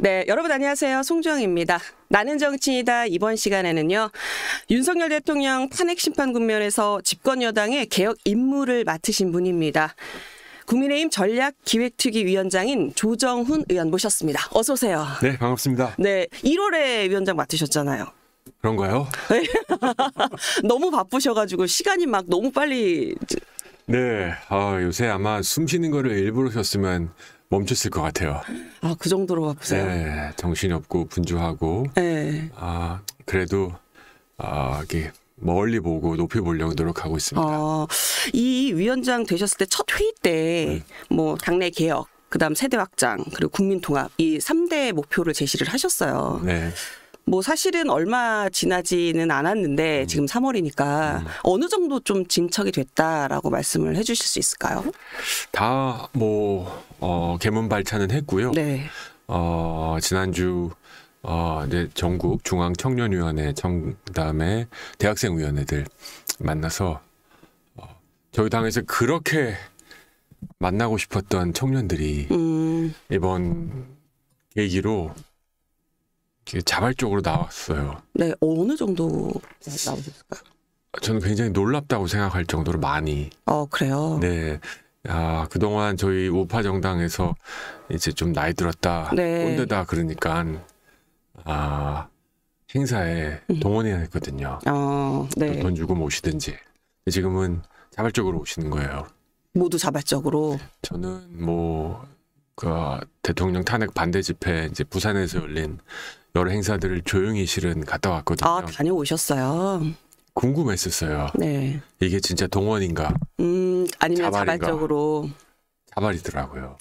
네, 여러분 안녕하세요. 송주영입니다. 나는 정치이다. 이번 시간에는요. 윤석열 대통령 탄핵 심판 국면에서 집권 여당의 개혁 임무를 맡으신 분입니다. 국민의힘 전략기획특위위원장인 조정훈 의원 모셨습니다. 어서 오세요. 네, 반갑습니다. 네, 1월에 위원장 맡으셨잖아요. 그런가요? 너무 바쁘셔가지고 시간이 막 너무 빨리. 네, 요새 아마 숨 쉬는 거를 일부러 쉬었으면 멈췄을 것 같아요. 아, 그 정도로 바쁘세요? 네, 정신이 없고 분주하고. 네. 그래도 이렇게 멀리 보고 높이 보려고 노력하고 있습니다. 이 위원장 되셨을 때 첫 회의 때 뭐 당내 개혁, 그다음 세대 확장, 그리고 국민 통합 이 3대 목표를 제시를 하셨어요. 네. 뭐 사실은 얼마 지나지는 않았는데 지금 3월이니까 어느 정도 좀 진척이 됐다라고 말씀을 해주실 수 있을까요? 다 개문 발차는 했고요. 네. 지난주 이제 전국 중앙 청년위원회 그다음에 대학생위원회들 만나서 저희 당에서 그렇게 만나고 싶었던 청년들이 이번 계기로 자발적으로 나왔어요. 네, 어느 정도 나오셨을까요? 저는 굉장히 놀랍다고 생각할 정도로 많이. 그래요? 네. 그동안 저희 우파 정당에서 이제 좀 나이 들었다, 네. 꼰대다 그러니까 행사에 동원해야 했거든요. 네. 돈 주고 모시든지. 지금은 자발적으로 오시는 거예요. 모두 자발적으로. 저는 대통령 탄핵 반대 집회 이제 부산에서 열린 여러 행사들을 조용히 실은 갔다 왔거든요. 다녀오셨어요. 궁금했었어요. 네. 이게 진짜 동원인가? 아니면 자발인가? 자발적으로. 자발이더라고요.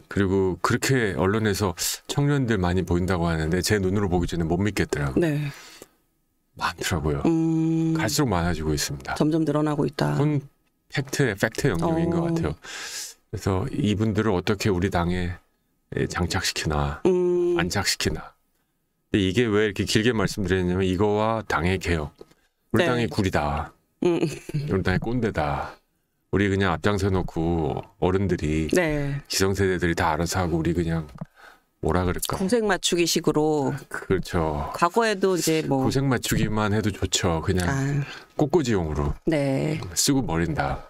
그리고 그렇게 언론에서 청년들 많이 보인다고 하는데 제 눈으로 보기 전에 못 믿겠더라고요. 네. 많더라고요. 갈수록 많아지고 있습니다. 점점 늘어나고 있다. 그건 팩트 영역인 것 같아요. 그래서 이분들을 어떻게 우리 당에 장착시키나 안착시키나. 근데 이게 왜 이렇게 길게 말씀드렸냐면 이거와 당의 개혁. 우리 네. 당이 구리다. 우리 당이 꼰대다. 우리 그냥 앞장서 놓고 어른들이 네. 기성세대들이 다 알아서 하고 우리 그냥 뭐라 그럴까. 고생 맞추기 식으로. 그렇죠. 과거에도 이제 고생 맞추기만 해도 좋죠. 그냥 꽃꽂이용으로 네. 쓰고 버린다.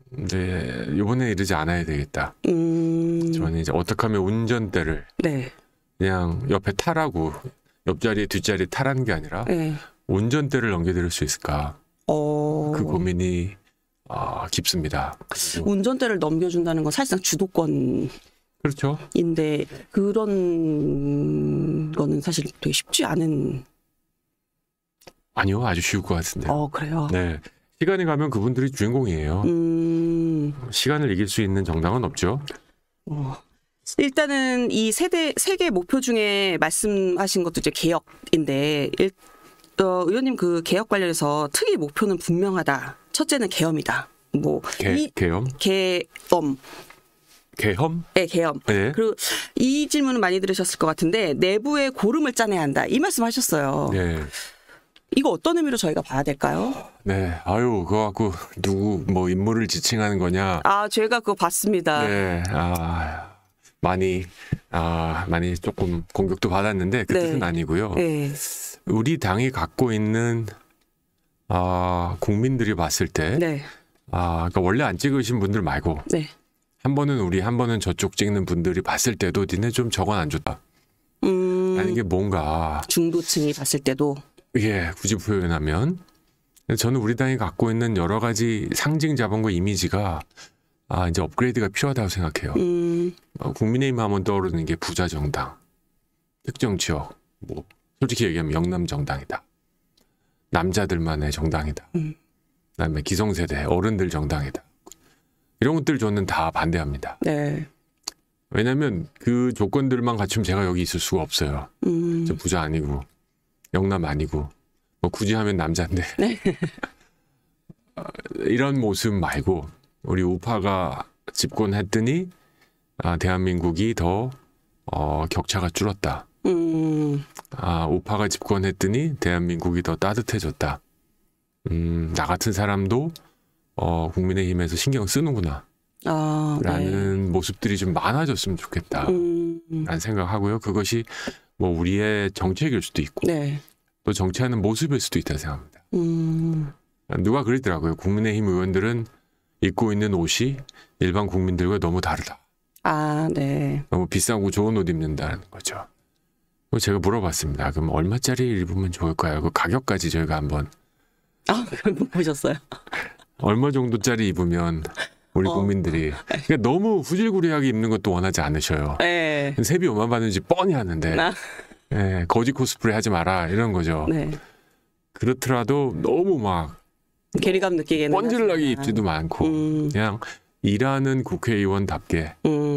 근데 이번에 이러지 않아야 되겠다. 저는 이제 어떻게 하면 운전대를 네. 그냥 옆에 타라고 옆자리 뒷자리 타라는 게 아니라 네. 운전대를 넘겨드릴 수 있을까. 그 고민이 깊습니다. 운전대를 넘겨준다는 건 사실상 주도권인데 그렇죠. 그런 거는 사실 되게 쉽지 않은. 아니요, 아주 쉬울 것 같은데. 그래요. 네, 시간이 가면 그분들이 주인공이에요. 시간을 이길 수 있는 정당은 없죠. 일단은 이 세계 목표 중에 말씀하신 것도 이제 개혁인데, 의원님 그 개혁 관련해서 특위 목표는 분명하다. 첫째는 계엄이다. 계엄? 계엄. 계엄? 네, 계엄. 네. 그리고 이 질문은 많이 들으셨을 것 같은데 내부의 고름을 짜내야 한다. 이 말씀하셨어요. 네. 이거 어떤 의미로 저희가 봐야 될까요? 네. 그거 갖고 누구 인물을 지칭하는 거냐? 제가 그거 봤습니다. 네. 많이 조금 공격도 받았는데 그 뜻은 아니고요. 네. 우리 당이 갖고 있는 국민들이 봤을 때, 네. 그러니까 원래 안 찍으신 분들 말고, 네. 한 번은 우리 한 번은 저쪽 찍는 분들이 봤을 때도 니네 좀 저건 안 좋다. 아니 이게 뭔가 중도층이 봤을 때도 굳이 표현하면 저는 우리 당이 갖고 있는 여러 가지 상징 자본과 이미지가 이제 업그레이드가 필요하다고 생각해요. 국민의힘 하면 떠오르는 게 부자 정당, 특정 지역, 솔직히 얘기하면 영남 정당이다. 남자들만의 정당이다. 그다음에 기성세대, 어른들 정당이다. 이런 것들 저는 다 반대합니다. 네. 왜냐하면 그 조건들만 갖추면 제가 여기 있을 수가 없어요. 저 부자 아니고 영남 아니고 굳이 하면 남자인데 네. 이런 모습 말고 우리 우파가 집권했더니 대한민국이 더 격차가 줄었다. 우파가 집권했더니 대한민국이 더 따뜻해졌다. 나 같은 사람도 국민의힘에서 신경 쓰는구나. 라는 모습들이 좀 많아졌으면 좋겠다. 라는 생각하고요. 그것이 뭐 우리의 정책일 수도 있고 네. 또 정치하는 모습일 수도 있다고 생각합니다. 누가 그러더라고요. 국민의힘 의원들은 입고 있는 옷이 일반 국민들과 너무 다르다. 아, 네. 너무 비싸고 좋은 옷 입는다는 거죠. 제가 물어봤습니다. 그럼 얼마짜리 입으면 좋을까요? 그 가격까지 저희가 한번. 그걸 못 보셨어요? 얼마 정도짜리 입으면 우리 국민들이. 그러니까 너무 후질구리하게 입는 것도 원하지 않으셔요. 네. 세비 얼마 받는지 뻔히 아는데. 네, 거지 코스프레 하지 마라 이런 거죠. 네. 그렇더라도 너무 막 괴리감 느끼게 뻔질나게 입지도 많고 그냥 일하는 국회의원답게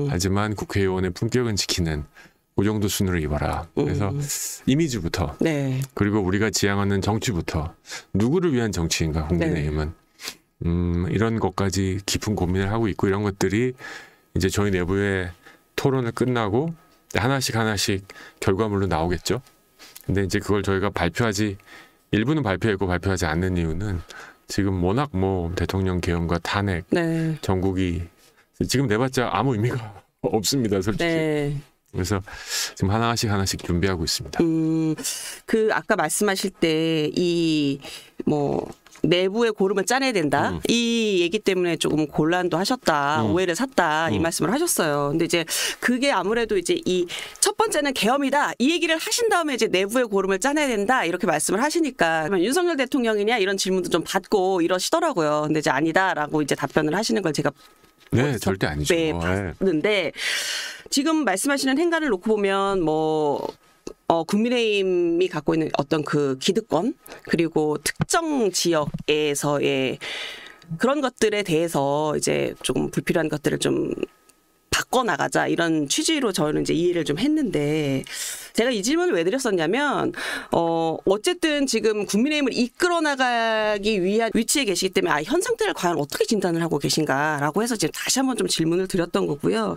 하지만 국회의원의 품격은 지키는 그 정도 순으로 입어라. 그래서 이미지부터 네. 그리고 우리가 지향하는 정치부터 누구를 위한 정치인가 국민의힘은 이런 것까지 깊은 고민을 하고 있고 이런 것들이 이제 저희 내부의 토론을 끝나고 하나씩 결과물로 나오겠죠. 근데 이제 그걸 저희가 일부는 발표했고 발표하지 않는 이유는 지금 워낙 뭐 대통령 계엄과 탄핵 네. 전국이 지금 내봤자 아무 의미가 없습니다, 솔직히. 네. 그래서 지금 하나씩 준비하고 있습니다. 그 아까 말씀하실 때 이 뭐 내부의 고름을 짜내야 된다. 이 얘기 때문에 조금 곤란도 하셨다. 오해를 샀다. 이 말씀을 하셨어요. 근데 이제 그게 아무래도 이제 이 첫 번째는 계엄이다. 이 얘기를 하신 다음에 이제 내부의 고름을 짜내야 된다. 이렇게 말씀을 하시니까 그러면 윤석열 대통령이냐 이런 질문도 좀 받고 이러시더라고요. 근데 이제 아니다라고 이제 답변을 하시는 걸 제가 네, 절대 아니죠. 네, 봤는데 지금 말씀하시는 행간을 놓고 보면 뭐 국민의힘이 갖고 있는 어떤 그 기득권 그리고 특정 지역에서의 그런 것들에 대해서 이제 조금 불필요한 것들을 좀 바꿔나가자 이런 취지로 저는 이제 이해를 좀 했는데 제가 이 질문을 왜 드렸었냐면 어쨌든 지금 국민의힘을 이끌어 나가기 위한 위치에 계시기 때문에 현 상태를 과연 어떻게 진단을 하고 계신가라고 해서 지금 다시 한번 좀 질문을 드렸던 거고요.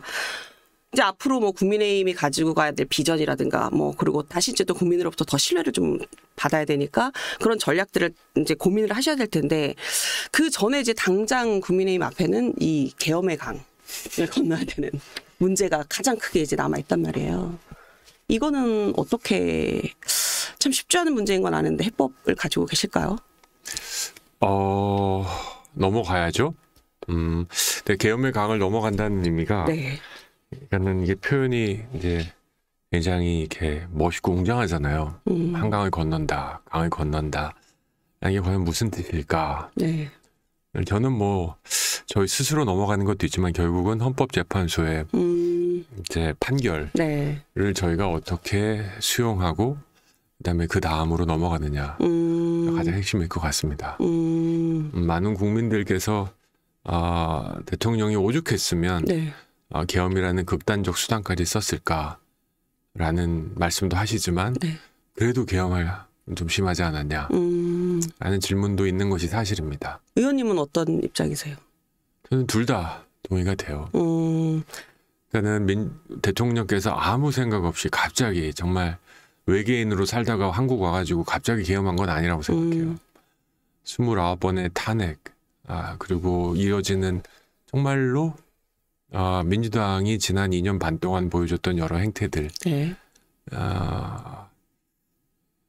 이제 앞으로 뭐 국민의힘이 가지고 가야 될 비전이라든가 뭐 그리고 다시 이제 또 국민으로부터 더 신뢰를 좀 받아야 되니까 그런 전략들을 이제 고민을 하셔야 될 텐데 그 전에 이제 당장 국민의힘 앞에는 이 계엄의 강을 건너야 되는 문제가 가장 크게 이제 남아 있단 말이에요. 이거는 어떻게 참 쉽지 않은 문제인 건 아는데 해법을 가지고 계실까요? 넘어가야죠. 근데 계엄의 강을 넘어간다는 의미가 네. 그러니까는 이게 표현이 이제 굉장히 이렇게 멋있고 웅장하잖아요. 한강을 건넌다, 강을 건넌다. 이게 과연 무슨 뜻일까? 네. 저는 뭐 저희 스스로 넘어가는 것도 있지만 결국은 헌법재판소의 이제 판결을 네. 저희가 어떻게 수용하고 그다음에 그 다음으로 넘어가느냐 가장 핵심일 것 같습니다. 많은 국민들께서 대통령이 오죽했으면 네. 계엄이라는 극단적 수단까지 썼을까라는 말씀도 하시지만 네. 그래도 계엄을 좀 심하지 않았냐 라는 질문도 있는 것이 사실입니다. 의원님은 어떤 입장이세요? 저는 둘 다 동의가 돼요. 그러니까는 대통령께서 아무 생각 없이 갑자기 정말 외계인으로 살다가 한국 와가지고 갑자기 계엄한 건 아니라고 생각해요. 29번의 탄핵 그리고 이어지는 정말로 민주당이 지난 2년 반 동안 보여줬던 여러 행태들 네.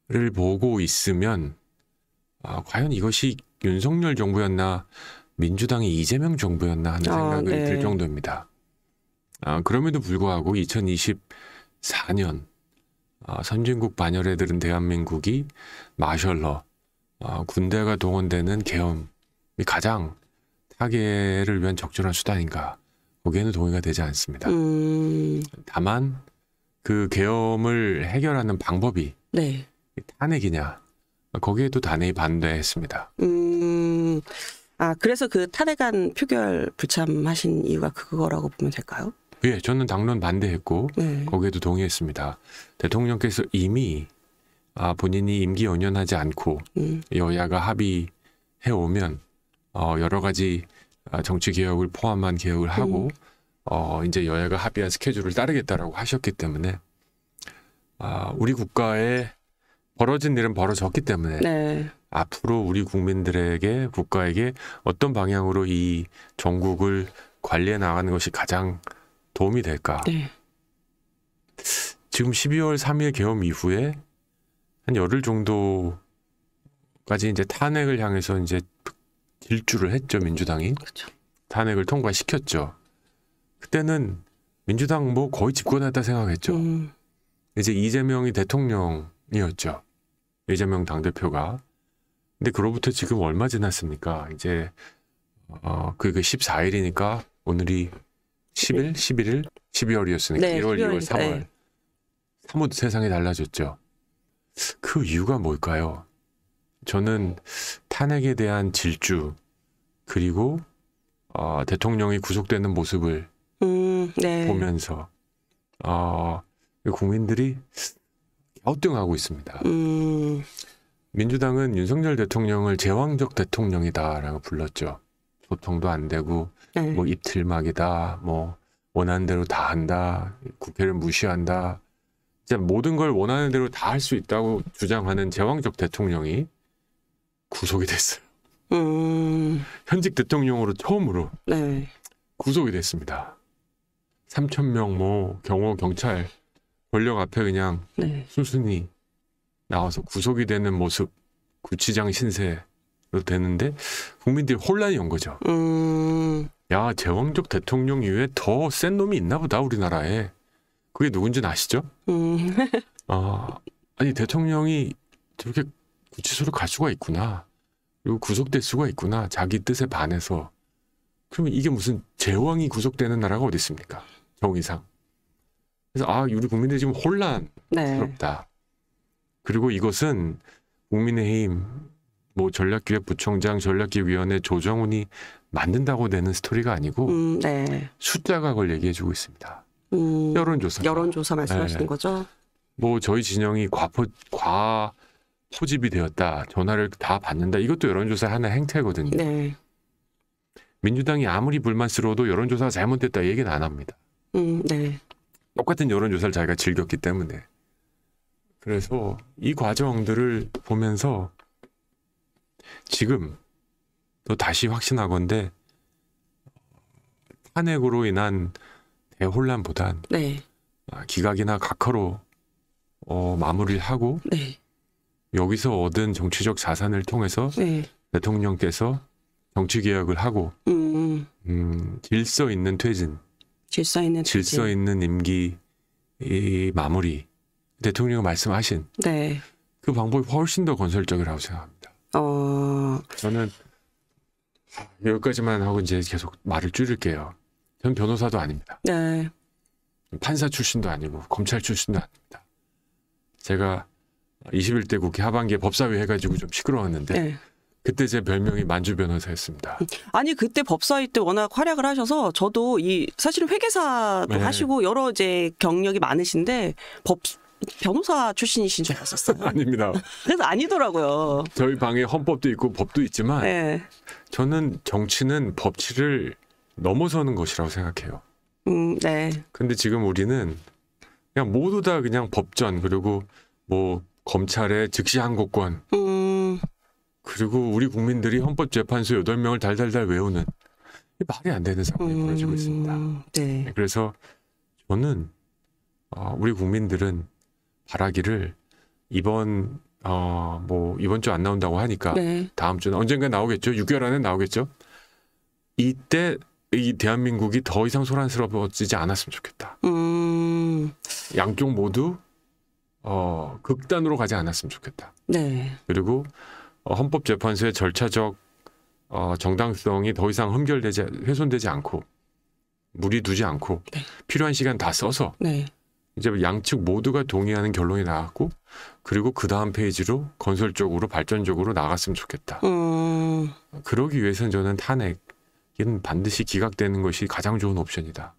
를 보고 있으면 과연 이것이 윤석열 정부였나 민주당이 이재명 정부였나 하는 생각이 네. 들 정도입니다. 그럼에도 불구하고 2024년 선진국 반열에 들은 대한민국이 마셜러 군대가 동원되는 계엄이 가장 타개를 위한 적절한 수단인가 거기에는 동의가 되지 않습니다. 다만 그 계엄을 해결하는 방법이 네. 탄핵이냐 거기에도 단호히 반대했습니다. 그래서 그 탄핵안 표결 불참하신 이유가 그거라고 보면 될까요? 예, 저는 당론 반대했고 네. 거기에도 동의했습니다. 대통령께서 이미 본인이 임기 연연하지 않고 여야가 합의해 오면 여러 가지 정치 개혁을 포함한 개혁을 하고 이제 여야가 합의한 스케줄을 따르겠다라고 하셨기 때문에 우리 국가에 벌어진 일은 벌어졌기 때문에 네. 앞으로 우리 국민들에게 국가에게 어떤 방향으로 이 전국을 관리해 나가는 것이 가장 도움이 될까? 네. 지금 12월 3일 계엄 이후에 한 열흘 정도까지 이제 탄핵을 향해서 이제 질주를 했죠, 민주당이. 그렇죠. 탄핵을 통과시켰죠. 그때는 민주당 뭐 거의 집권했다 생각했죠. 이제 이재명이 대통령이었죠. 이재명 당대표가. 근데 그로부터 지금 얼마 지났습니까? 이제 그게 14일이니까 오늘이 10일, 11일, 12월이었으니까 네, 1월, 2월, 3월. 네. 사뭇 세상이 달라졌죠. 그 이유가 뭘까요? 저는 탄핵에 대한 질주 그리고 대통령이 구속되는 모습을 네. 보면서 국민들이 갸우뚱하고 있습니다. 민주당은 윤석열 대통령을 제왕적 대통령이다라고 불렀죠. 소통도 안 되고 네. 뭐 입틀막이다, 뭐 원하는 대로 다 한다, 국회를 무시한다. 진짜 모든 걸 원하는 대로 다 할 수 있다고 주장하는 제왕적 대통령이 구속이 됐어요. 현직 대통령으로 처음으로 네. 구속이 됐습니다. 3,000명 뭐 경찰 권력 앞에 그냥 네. 순순히 나와서 구속이 되는 모습, 구치장 신세로 되는데 국민들이 혼란이 온 거죠. 야, 제왕적 대통령 이외에 더 센 놈이 있나 보다 우리나라에. 그게 누군지는 아시죠? 아니 대통령이 저렇게 구치소를 갈 수가 있구나. 그리고 구속될 수가 있구나. 자기 뜻에 반해서. 그러면 이게 무슨 제왕이 구속되는 나라가 어디 있습니까? 정의상. 그래서 우리 국민들이 지금 혼란스럽다. 네. 그리고 이것은 국민의힘 뭐 전략기획부총장, 전략기획위원회 조정훈이 만든다고 되는 스토리가 아니고 네. 숫자가 그걸 얘기해주고 있습니다. 여론조사 말씀하시는 네. 거죠? 뭐 저희 진영이 과포집이 되었다. 전화를 다 받는다. 이것도 여론조사 하나의 행태거든요. 네. 민주당이 아무리 불만스러워도 여론조사가 잘못됐다 얘기는 안 합니다. 네. 똑같은 여론조사를 자기가 즐겼기 때문에. 그래서 이 과정들을 보면서 지금 또 다시 확신하건대 탄핵으로 인한 대혼란보단 네. 기각이나 각하로 마무리를 하고 네. 여기서 얻은 정치적 자산을 통해서 네. 대통령께서 정치개혁을 하고 질서 있는 퇴진, 질서 있는 임기 이 마무리 대통령이 말씀하신 네. 그 방법이 훨씬 더 건설적이라고 생각합니다. 저는 여기까지만 하고 이제 계속 말을 줄일게요. 전 변호사도 아닙니다. 네. 판사 출신도 아니고 검찰 출신도 아닙니다. 제가 21대 국회 하반기에 법사위 해가지고 좀 시끄러웠는데 네. 그때 제 별명이 만주 변호사였습니다. 아니 그때 법사위 때 워낙 활약을 하셔서 저도 사실은 회계사도 네. 하시고 여러 이제 경력이 많으신데 변호사 출신이신 줄 알았었어요. 아닙니다. 그래서 아니더라고요. 저희 방에 헌법도 있고 법도 있지만 네. 저는 정치는 법치를 넘어서는 것이라고 생각해요. 네. 근데 지금 우리는 그냥 모두 다 그냥 법전 그리고 뭐 검찰의 즉시 항고권 그리고 우리 국민들이 헌법재판소 8명을 달달달 외우는 말이 안 되는 상황이 벌어지고 있습니다. 네. 그래서 저는 우리 국민들은 바라기를 이번 주 안 나온다고 하니까 네. 다음 주는 언젠가 나오겠죠. 6개월 안에 나오겠죠. 이때 이 대한민국이 더 이상 소란스러워지지 않았으면 좋겠다. 양쪽 모두 극단으로 가지 않았으면 좋겠다. 네. 그리고 헌법재판소의 절차적 정당성이 더 이상 훼손되지 않고 무리 두지 않고 네. 필요한 시간 다 써서 네. 이제 양측 모두가 동의하는 결론이 나왔고 그리고 그 다음 페이지로 건설적으로 발전적으로 나갔으면 좋겠다. 그러기 위해서는 저는 탄핵은 반드시 기각되는 것이 가장 좋은 옵션이다.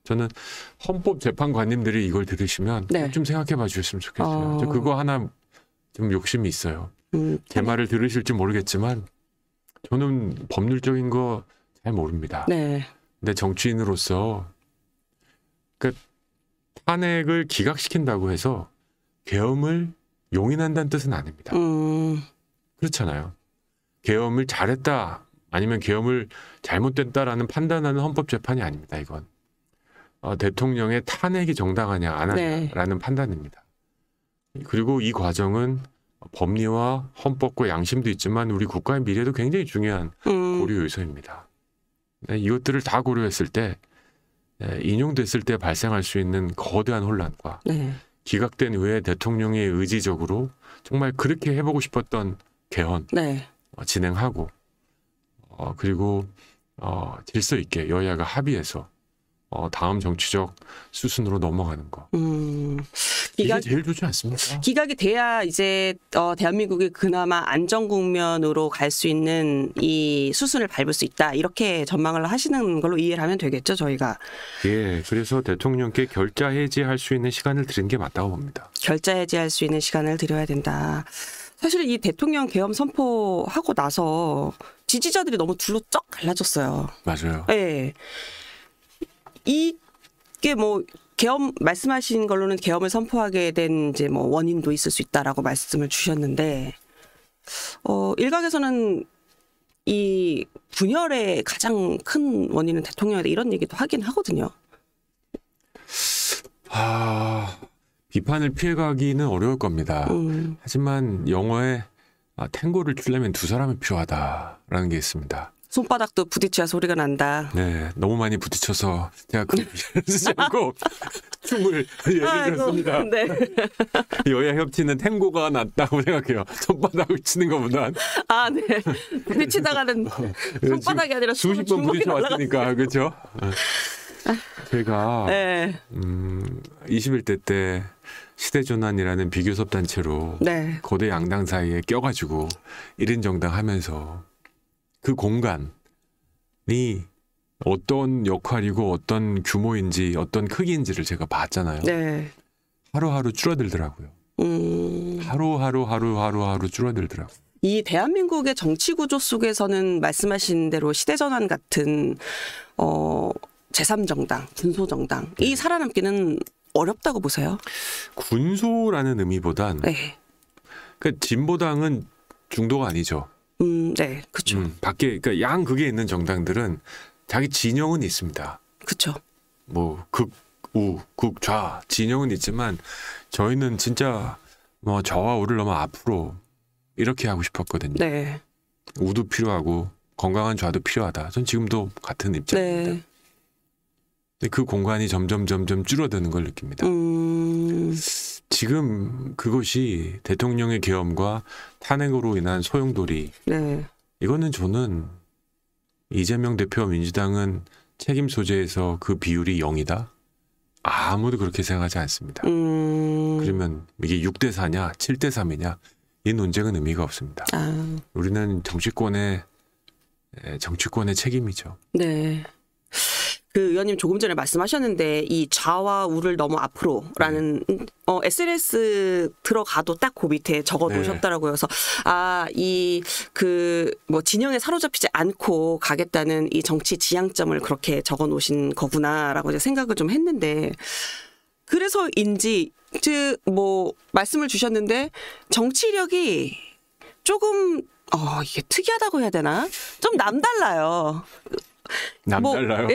저는 헌법재판관님들이 이걸 들으시면 네. 좀 생각해 봐 주셨으면 좋겠어요. 저 그거 하나 좀 욕심이 있어요. 제 말을 들으실지 모르겠지만 저는 법률적인 거 잘 모릅니다. 네. 근데 정치인으로서 그 탄핵을 기각시킨다고 해서 계엄을 용인한다는 뜻은 아닙니다. 그렇잖아요. 계엄을 잘했다 아니면 계엄을 잘못됐다라는 판단하는 헌법재판이 아닙니다. 이건 대통령의 탄핵이 정당하냐 안 하냐라는 판단입니다. 그리고 이 과정은 법리와 헌법과 양심도 있지만 우리 국가의 미래도 굉장히 중요한 고려 요소입니다. 이것들을 다 고려했을 때 인용됐을 때 발생할 수 있는 거대한 혼란과 기각된 후에 대통령의 의지적으로 정말 그렇게 해보고 싶었던 개헌 진행하고 그리고 질서 있게 여야가 합의해서 다음 정치적 수순으로 넘어가는 거. 이게 제일 좋지 않습니까? 기각이 돼야 이제 대한민국이 그나마 안정 국면으로 갈 수 있는 이 수순을 밟을 수 있다. 이렇게 전망을 하시는 걸로 이해를 하면 되겠죠, 저희가. 예, 그래서 대통령께 결자 해지할 수 있는 시간을 드리는 게 맞다고 봅니다. 결자 해지할 수 있는 시간을 드려야 된다. 사실 이 대통령 계엄 선포하고 나서 지지자들이 너무 둘로 쩍 갈라졌어요. 맞아요. 네. 이게 뭐 계엄 말씀하신 걸로는 계엄을 선포하게 된 이제 뭐 원인도 있을 수 있다라고 말씀을 주셨는데 일각에서는 이 분열의 가장 큰 원인은 대통령이다 이런 얘기도 하긴 하거든요. 비판을 피해가기는 어려울 겁니다. 하지만 영어에 탱고를 추려면 두 사람이 필요하다라는 게 있습니다. 손바닥도 부딪혀야 소리가 난다. 네, 너무 많이 부딪혀서 제가 그 미안을 쓰지 않고 춤을 얘기했습니다. 네. 여야 협치는 탱고가 낫다고 생각해요. 손바닥을 치는 것보단. 네. 부딪히다가는 손바닥이 아니라 수십 번 부딪혀왔으니까 그렇죠. 제가 21대 때 시대전환이라는 비교섭 단체로 거대 양당 사이에 껴가지고 1인 정당 하면서 그 공간이 어떤 역할이고 어떤 규모인지 어떤 크기인지를 제가 봤잖아요. 하루하루 줄어들더라고요. 하루하루 줄어들더라고요. 이 대한민국의 정치 구조 속에서는 말씀하신 대로 시대전환 같은 제3정당, 군소정당이 살아남기는 어렵다고 보세요? 군소라는 의미보단 그 진보당은 중도가 아니죠. 네, 그렇죠. 밖에 그러니까 양극에 있는 정당들은 자기 진영은 있습니다. 그렇죠. 뭐 극우, 극좌 진영은 있지만 저희는 진짜 뭐 저와 우를 넘어 앞으로 이렇게 하고 싶었거든요. 우도 필요하고 건강한 좌도 필요하다. 전 지금도 같은 입장입니다. 근데 그 공간이 점점 줄어드는 걸 느낍니다. 지금 그것이 대통령의 계엄과 탄핵으로 인한 소용돌이. 이거는 저는 이재명 대표와 민주당은 책임 소재에서 그 비율이 0이다. 아무도 그렇게 생각하지 않습니다. 그러면 이게 6대 4냐 7대 3이냐 이 논쟁은 의미가 없습니다. 우리는 정치권의 책임이죠. 그 의원님 조금 전에 말씀하셨는데 이 좌와 우를 넘어 앞으로라는 SNS 들어가도 딱 그 밑에 적어 놓으셨더라고요. 그래서 이 그 뭐 진영에 사로잡히지 않고 가겠다는 이 정치 지향점을 그렇게 적어 놓으신 거구나라고 이제 생각을 좀 했는데 그래서인지 뭐 말씀을 주셨는데 정치력이 조금 이게 특이하다고 해야 되나? 좀 남달라요. 남달라요?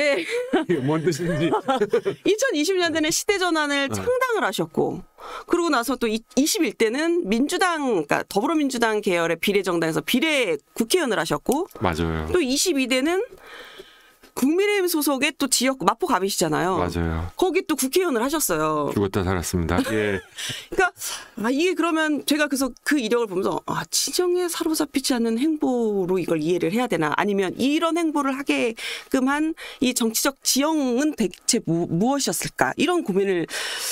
이게 뭔 뜻인지. 2020년대는 시대전환을 창당을 하셨고 그러고 나서 또 21대는 민주당, 그러니까 더불어민주당 계열의 비례정당에서 비례 국회의원을 하셨고 맞아요. 또 22대는 국민의힘 소속의 또 지역 마포갑이시잖아요. 맞아요. 거기 또 국회의원을 하셨어요. 죽었다 살았습니다. 그러니까 이게 그러면 제가 그래서 그 이력을 보면서 지정에 사로잡히지 않는 행보로 이걸 이해를 해야 되나 아니면 이런 행보를 하게끔 한 이 정치적 지형은 대체 무엇이었을까 이런 고민을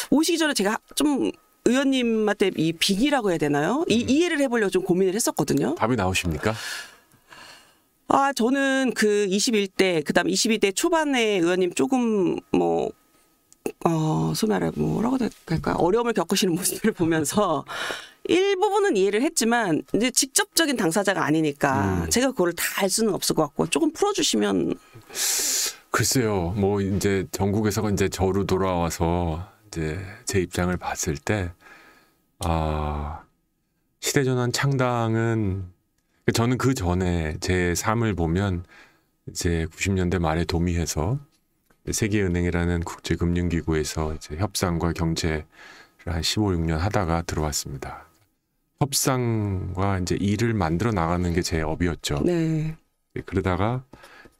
오시기 전에 제가 좀 의원님한테 이 빅이라고 해야 되나요? 이해를 해보려고 좀 고민을 했었거든요. 답이 나오십니까? 저는 그 21대, 그 다음 22대 초반에 의원님 조금 소위 말해 뭐라고 할까 어려움을 겪으시는 모습을 보면서 일부분은 이해를 했지만 이제 직접적인 당사자가 아니니까 제가 그거를 다 알 수는 없을 것 같고 조금 풀어주시면. 글쎄요, 뭐 이제 전국에서 이제 저로 돌아와서 이제 제 입장을 봤을 때, 시대전환 창당은 저는 그 전에 제 삶을 보면 이제 90년대 말에 도미해서 세계은행이라는 국제금융기구에서 이제 협상과 경제를 한 15, 16년 하다가 들어왔습니다. 협상과 이제 일을 만들어 나가는 게 제 업이었죠. 네. 그러다가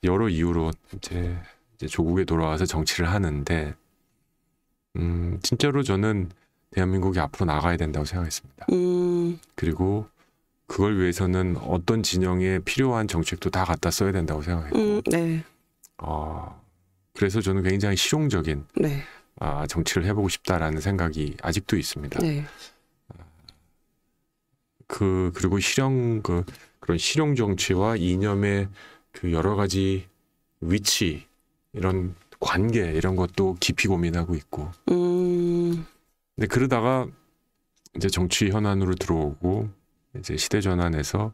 여러 이유로 이제 조국에 돌아와서 정치를 하는데, 진짜로 저는 대한민국이 앞으로 나가야 된다고 생각했습니다. 그리고 그걸 위해서는 어떤 진영에 필요한 정책도 다 갖다 써야 된다고 생각했고, 네. 그래서 저는 굉장히 실용적인 네. 정치를 해보고 싶다라는 생각이 아직도 있습니다. 네. 그리고 그런 실용 정치와 이념의 그 여러 가지 위치, 이런 관계, 이런 것도 깊이 고민하고 있고. 근데 그러다가 이제 정치 현안으로 들어오고, 이제 시대 전환에서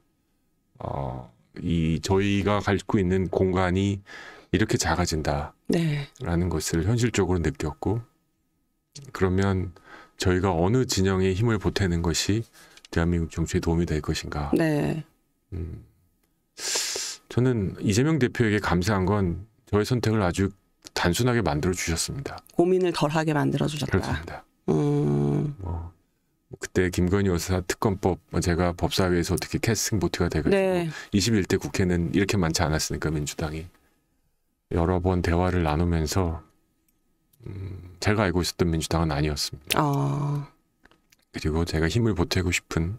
저희가 갖고 있는 공간이 이렇게 작아진다라는 네. 것을 현실적으로 느꼈고, 그러면 저희가 어느 진영에 힘을 보태는 것이 대한민국 정치에 도움이 될 것인가. 네. 저는 이재명 대표에게 감사한 건 저의 선택을 아주 단순하게 만들어 주셨습니다. 고민을 덜하게 만들어 주셨다. 그렇습니다. 그때 김건희 여사 특검법, 제가 법사위에서 어떻게 캐스팅 보트가 돼가지고 네. 21대 국회는 이렇게 많지 않았으니까 민주당이 여러 번 대화를 나누면서 제가 알고 있었던 민주당은 아니었습니다. 그리고 제가 힘을 보태고 싶은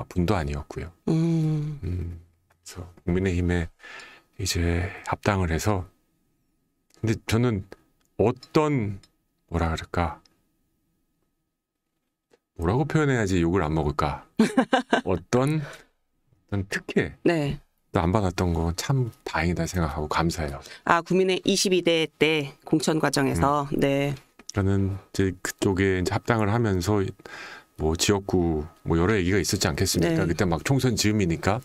분도 아니었고요. 그래서 국민의힘에 이제 합당을 해서, 근데 저는 뭐라고 표현해야지 욕을 안 먹을까? 어떤 특혜 네. 또 안 받았던 거 참 다행이다 생각하고 감사해요. 국민의 22대 때 공천 과정에서 네. 저는 이제 그쪽에 이제 합당을 하면서 뭐 지역구 뭐 여러 얘기가 있었지 않겠습니까? 네. 그때 막 총선 즈음이니까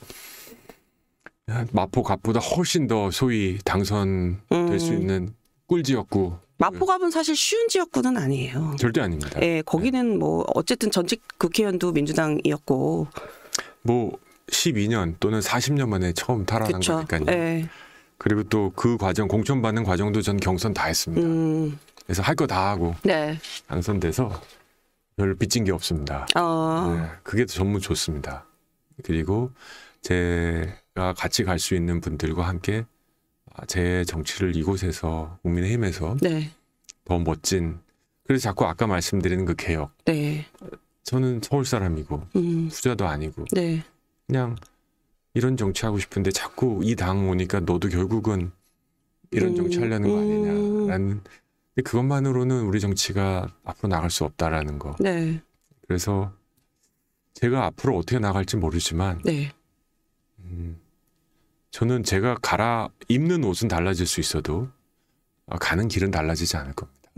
마포갑보다 훨씬 더 소위 당선될 수 있는 꿀 지역구. 마포갑은 사실 쉬운 지역구는 아니에요. 절대 아닙니다. 네, 거기는 뭐 어쨌든 전직 국회의원도 민주당이었고. 뭐 12년 또는 40년 만에 처음 탈환한 그쵸. 거니까요. 네. 그리고 또 그 과정, 공천 받는 과정도 전 경선 다 했습니다. 그래서 할 거 다 하고 네. 당선돼서 별 빚진 게 없습니다. 네, 그게 전무 좋습니다. 그리고 제가 같이 갈 수 있는 분들과 함께 제 정치를 이곳에서 국민의힘에서 네. 더 멋진, 그래서 자꾸 아까 말씀드리는 그 개혁. 네. 저는 서울 사람이고 후자도 아니고 네. 그냥 이런 정치하고 싶은데 자꾸 이 당 오니까 너도 결국은 이런 정치 하려는 거 아니냐라는, 그것만으로는 우리 정치가 앞으로 나갈 수 없다라는 거. 네. 그래서 제가 앞으로 어떻게 나갈지 모르지만 네. 저는 제가 입는 옷은 달라질 수 있어도 가는 길은 달라지지 않을 겁니다.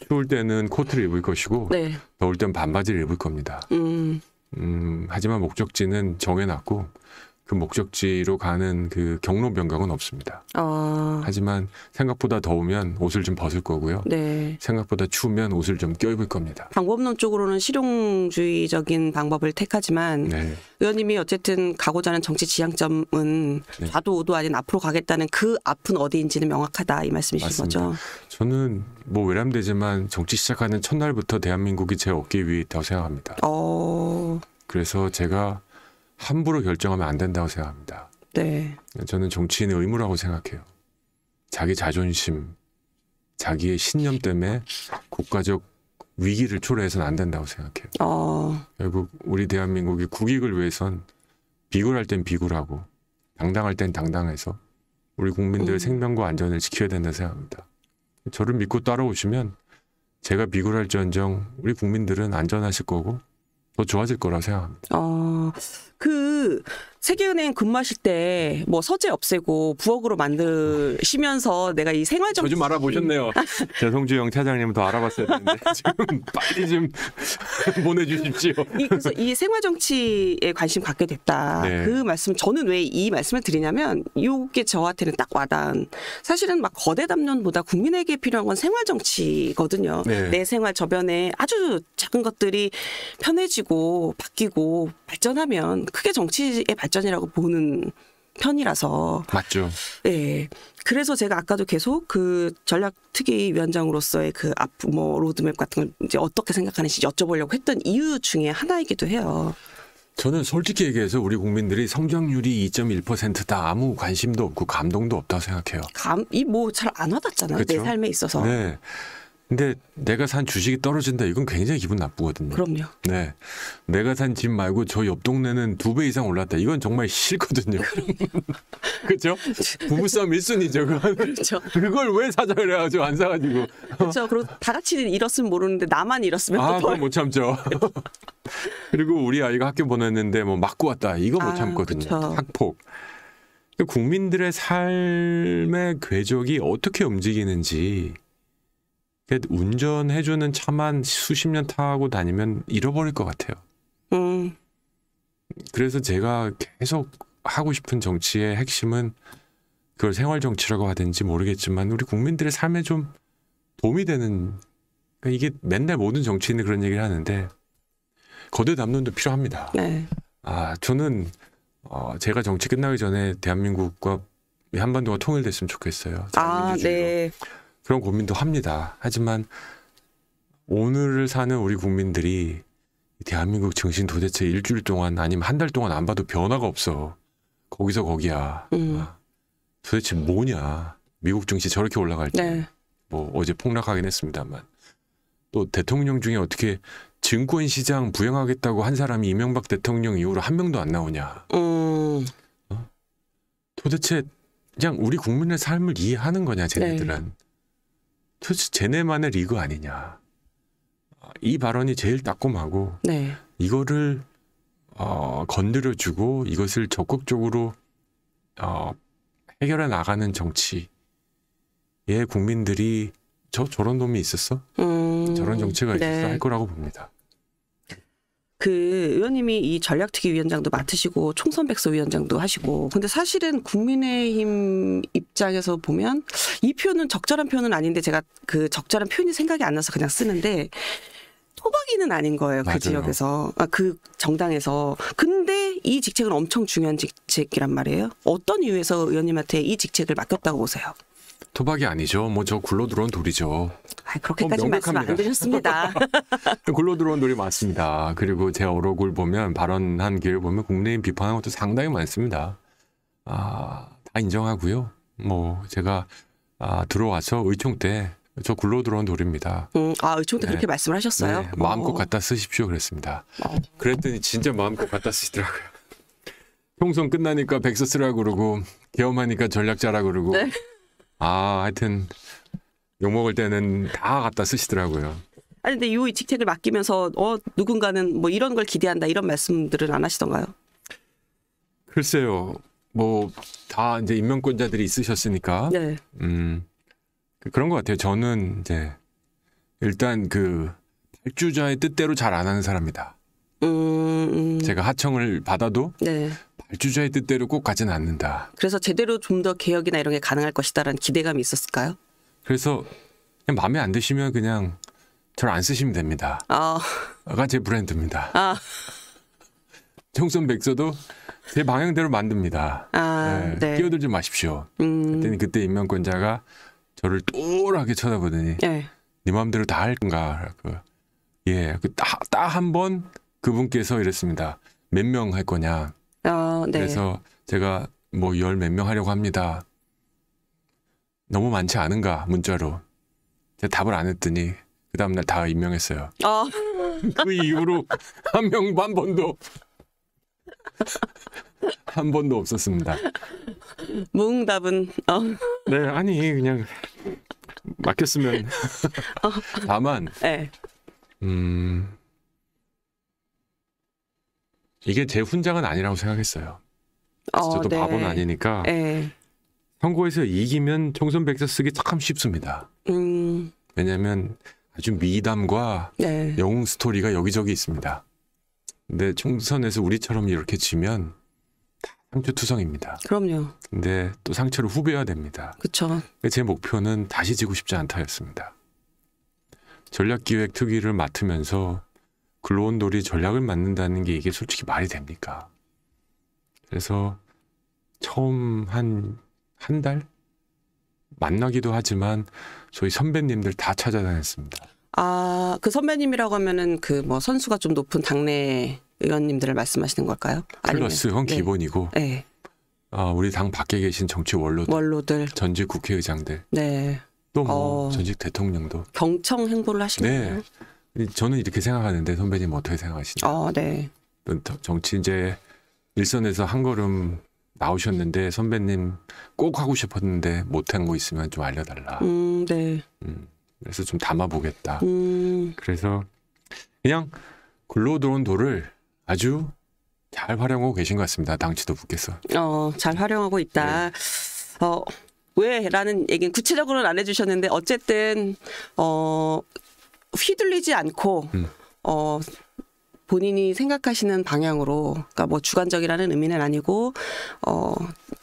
추울 때는 코트를 입을 것이고 네. 더울 땐 반바지를 입을 겁니다. 하지만 목적지는 정해놨고 그 목적지로 가는 그 경로 변경은 없습니다. 하지만 생각보다 더우면 옷을 좀 벗을 거고요. 네. 생각보다 추우면 옷을 좀 껴입을 겁니다. 방법론적으로는 실용주의적인 방법을 택하지만 네. 의원님이 어쨌든 가고자 하는 정치 지향점은 네. 좌도 우도 아닌 앞으로 가겠다는 그 앞은 어디인지는 명확하다 이 말씀이신 맞습니다. 거죠. 저는 뭐 외람되지만 정치 시작하는 첫날부터 대한민국이 제 어깨 위에 있다고 생각합니다. 그래서 제가 함부로 결정하면 안 된다고 생각합니다. 네. 저는 정치인의 의무라고 생각해요. 자기 자존심, 자기의 신념 때문에 국가적 위기를 초래해서는 안 된다고 생각해요. 결국 우리 대한민국이 국익을 위해선 비굴할 땐 비굴하고 당당할 땐 당당해서 우리 국민들의 생명과 안전을 지켜야 된다고 생각합니다. 저를 믿고 따라오시면 제가 비굴할지언정 우리 국민들은 안전하실 거고 더 좋아질 거라고 생각합니다. 그 세계은행 근무하실 때 뭐 서재 없애고 부엌으로 만드시면서 내가 이 생활정치 저 좀 알아보셨네요. 제 송주영 차장님 더 알아봤어야 되는데 지금 빨리 좀 보내주십시오. 그래서 이 생활정치에 관심 갖게 됐다. 네. 그 말씀 저는 왜 이 말씀을 드리냐면 이게 저한테는 딱 와닿은, 사실은 막 거대 담론보다 국민에게 필요한 건 생활정치거든요. 네. 내 생활 저변에 아주 작은 것들이 편해지고 바뀌고 발전하면 그게 정치의 발전이라고 보는 편이라서. 맞죠. 네. 그래서 제가 아까도 계속 그 전략특위위원장으로서의 그 앞 뭐 로드맵 같은 걸 이제 어떻게 생각하는지 여쭤보려고 했던 이유 중에 하나이기도 해요. 저는 솔직히 얘기해서 우리 국민들이 성장률이 2.1%다 아무 관심도 없고 감동도 없다고 생각해요. 감이 뭐 잘 안 와닿잖아요. 그렇죠? 내 삶에 있어서. 네. 근데 내가 산 주식이 떨어진다 이건 굉장히 기분 나쁘거든요. 그럼요. 네. 내가 산 집 말고 저 옆 동네는 2배 이상 올랐다. 이건 정말 싫거든요. 그렇죠? 부부싸움 1순위죠. 그건. 그렇죠. 그걸 왜 사자 그래가지고 안 사가지고. 그렇죠. 그리고 다 같이 잃었으면 모르는데 나만 잃었으면 또 그건 못 참죠. 그리고 우리 아이가 학교 보냈는데 뭐 맞고 왔다. 이거 못 참거든요. 그쵸. 학폭. 국민들의 삶의 궤적이 어떻게 움직이는지 운전해주는 차만 수십 년 타고 다니면 잃어버릴 것 같아요. 그래서 제가 계속 하고 싶은 정치의 핵심은 그걸 생활 정치라고 하든지 모르겠지만 우리 국민들의 삶에 좀 도움이 되는 그러니까 이게 맨날 모든 정치인이 그런 얘기를 하는데 거대 담론도 필요합니다. 네. 저는 제가 정치 끝나기 전에 대한민국과 한반도가 통일됐으면 좋겠어요. 네. 그런 고민도 합니다. 하지만 오늘을 사는 우리 국민들이 대한민국 정신 도대체 일주일 동안 아니면 한 달 동안 안 봐도 변화가 없어. 거기서 거기야. 도대체 뭐냐. 미국 증시 저렇게 올라갈 때. 네. 뭐 어제 폭락하긴 했습니다만. 또 대통령 중에 어떻게 증권시장 부양하겠다고 한 사람이 이명박 대통령 이후로 한 명도 안 나오냐. 도대체 그냥 우리 국민의 삶을 이해하는 거냐 쟤네들은. 네. 도대체 쟤네만의 리그 아니냐. 이 발언이 제일 따끔하고 네. 이거를 건드려주고 이것을 적극적으로 해결해 나가는 정치에 국민들이 저런 놈이 있었어? 저런 정치가 있었어? 네. 할 거라고 봅니다. 그 의원님이 이 전략특위위원장도 맡으시고 총선백서위원장도 하시고 근데 사실은 국민의힘 입장에서 보면 이 표현은 적절한 표현은 아닌데 제가 그 적절한 표현이 생각이 안 나서 그냥 쓰는데 토박이는 아닌 거예요. 맞아요. 그 지역에서 그 정당에서. 근데 이 직책은 엄청 중요한 직책이란 말이에요. 어떤 이유에서 의원님한테 이 직책을 맡겼다고 보세요? 토박이 아니죠. 뭐 저 굴러 들어온 돌이죠. 그렇게까지 말씀 안 드렸습니다. 굴러 들어온 돌이 맞습니다. 그리고 제 어록을 보면 발언한 길을 보면 국민의힘 비판한 것도 상당히 많습니다. 다 인정하고요. 뭐 제가 들어와서 의총 때 저 굴러 들어온 돌입니다. 의총 때 네. 그렇게 말씀을 하셨어요? 네, 마음껏 갖다 쓰십시오 그랬습니다. 그랬더니 진짜 마음껏 갖다 쓰시더라고요. 총선 끝나니까 백서 쓰라고 그러고 계엄하니까 전략자라고 그러고 네. 하여튼 욕먹을 때는 다 갖다 쓰시더라고요. 아니 근데 이 직책을 맡기면서 누군가는 뭐 이런 걸 기대한다 이런 말씀들은 안 하시던가요? 글쎄요. 뭐 다 이제 임명권자들이 있으셨으니까 네. 그런 것 같아요. 저는 이제 일단 그 발주자의 뜻대로 잘 안 하는 사람이다. 제가 하청을 받아도 네. 발주자의 뜻대로 꼭 가지는 않는다. 그래서 제대로 좀 더 개혁이나 이런 게 가능할 것이다라는 기대감이 있었을까요? 그래서 그냥 마음에 안 드시면 그냥 저를 안 쓰시면 됩니다. 가 제 브랜드입니다. 총선 백서도 제 방향대로 만듭니다. 네. 끼어들지 마십시오. 그때 임명권자가 저를 또렷하게 쳐다보더니 네. 네 마음대로 다 할 건가? 딱 한 번 그분께서 이랬습니다. 몇 명 할 거냐? 네. 그래서 제가 뭐 열 몇 명 하려고 합니다. 너무 많지 않은가? 문자로. 제가 답을 안 했더니 그 다음날 다 임명했어요. 그 이후로 한 번도 한 번도 없었습니다. 무응답은 네, 아니 그냥 맡겼으면 다만 네. 이게 제 훈장은 아니라고 생각했어요. 저도 네. 바보는 아니니까 네. 선거에서 이기면 총선 백서 쓰기 참 쉽습니다. 왜냐하면 아주 미담과 네. 영웅 스토리가 여기저기 있습니다. 근데 총선에서 우리처럼 이렇게 지면 상처투성입니다. 그럼요. 근데 또 상처를 후벼야 됩니다. 그렇죠. 제 목표는 다시 지고 싶지 않다였습니다. 전략기획 특위를 맡으면서 글로온돌이 전략을 맡는다는 게 이게 솔직히 말이 됩니까? 그래서 처음 한 달 만나기도 하지만 저희 선배님들 다 찾아다녔습니다. 아, 그 선배님이라고 하면은 그 뭐 선수가 좀 높은 당내 의원님들을 말씀하시는 걸까요? 플러스형 네. 기본이고 네. 우리 당 밖에 계신 정치 원로들, 전직 국회의장들, 네. 또 뭐 전직 대통령도 경청 행보를 하시네요. 네. 저는 이렇게 생각하는데 선배님 어떻게 생각하시나요? 네. 정치 이제 일선에서 한 걸음 나오셨는데 선배님 꼭 하고 싶었는데 못한 거 있으면 좀 알려달라. 네. 그래서 좀 담아보겠다. 그래서 그냥 굴러 들어온 돌을 아주 잘 활용하고 계신 것 같습니다. 당 지도부께서. 잘 활용하고 있다. 네. 왜라는 얘기는 구체적으로는 안 해주셨는데 어쨌든 휘둘리지 않고 본인이 생각하시는 방향으로, 그러니까 뭐 주관적이라는 의미는 아니고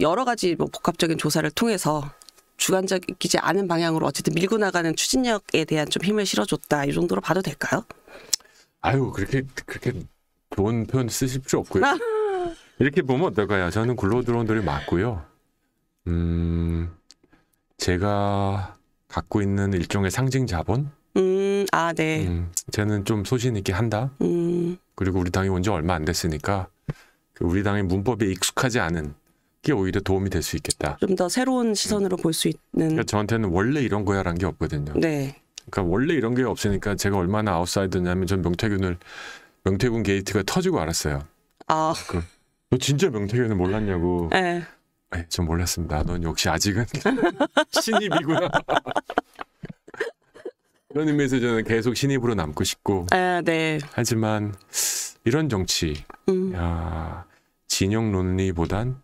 여러 가지 뭐 복합적인 조사를 통해서 주관적이지 않은 방향으로 어쨌든 밀고 나가는 추진력에 대한 좀 힘을 실어줬다, 이 정도로 봐도 될까요? 아유, 그렇게 좋은 표현 쓰실 필요 없고요. 이렇게 보면 어떨까요? 저는 굴러 들어온 돌이 맞고요. 제가 갖고 있는 일종의 상징 자본. 네. 저는 좀 소신 있게 한다. 그리고 우리 당이 온 지 얼마 안 됐으니까 우리 당의 문법에 익숙하지 않은 게 오히려 도움이 될 수 있겠다. 좀 더 새로운 시선으로 볼 수 있는. 그러니까 저한테는 원래 이런 거야라는 게 없거든요. 네. 그러니까 원래 이런 게 없으니까 제가 얼마나 아웃사이더냐면 전 명태균 게이트가 터지고 알았어요. 너 진짜 명태균을 몰랐냐고. 네. 전 몰랐습니다. 넌 역시 아직은 신입이구나. 그런 의미에서 저는 계속 신입으로 남고 싶고. 네. 하지만 이런 정치, 진영 논리보단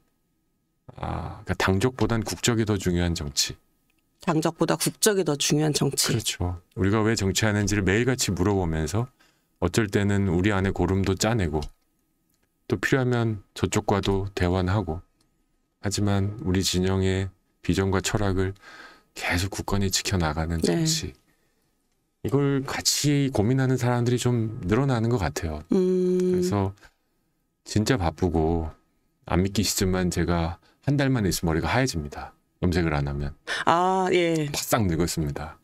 그러니까 당적보단 국적이 더 중요한 정치. 당적보다 국적이 더 중요한 정치. 그렇죠. 우리가 왜 정치하는지를 매일같이 물어보면서 어쩔 때는 우리 안에 고름도 짜내고 또 필요하면 저쪽과도 대화는 하고, 하지만 우리 진영의 비전과 철학을 계속 굳건히 지켜나가는 정치. 네. 이걸 같이 고민하는 사람들이 좀 늘어나는 것 같아요. 그래서 진짜 바쁘고 안 믿기시지만 제가 한 달만 있으면 머리가 하얘집니다. 염색을 안 하면. 예. 바싹 늙었습니다.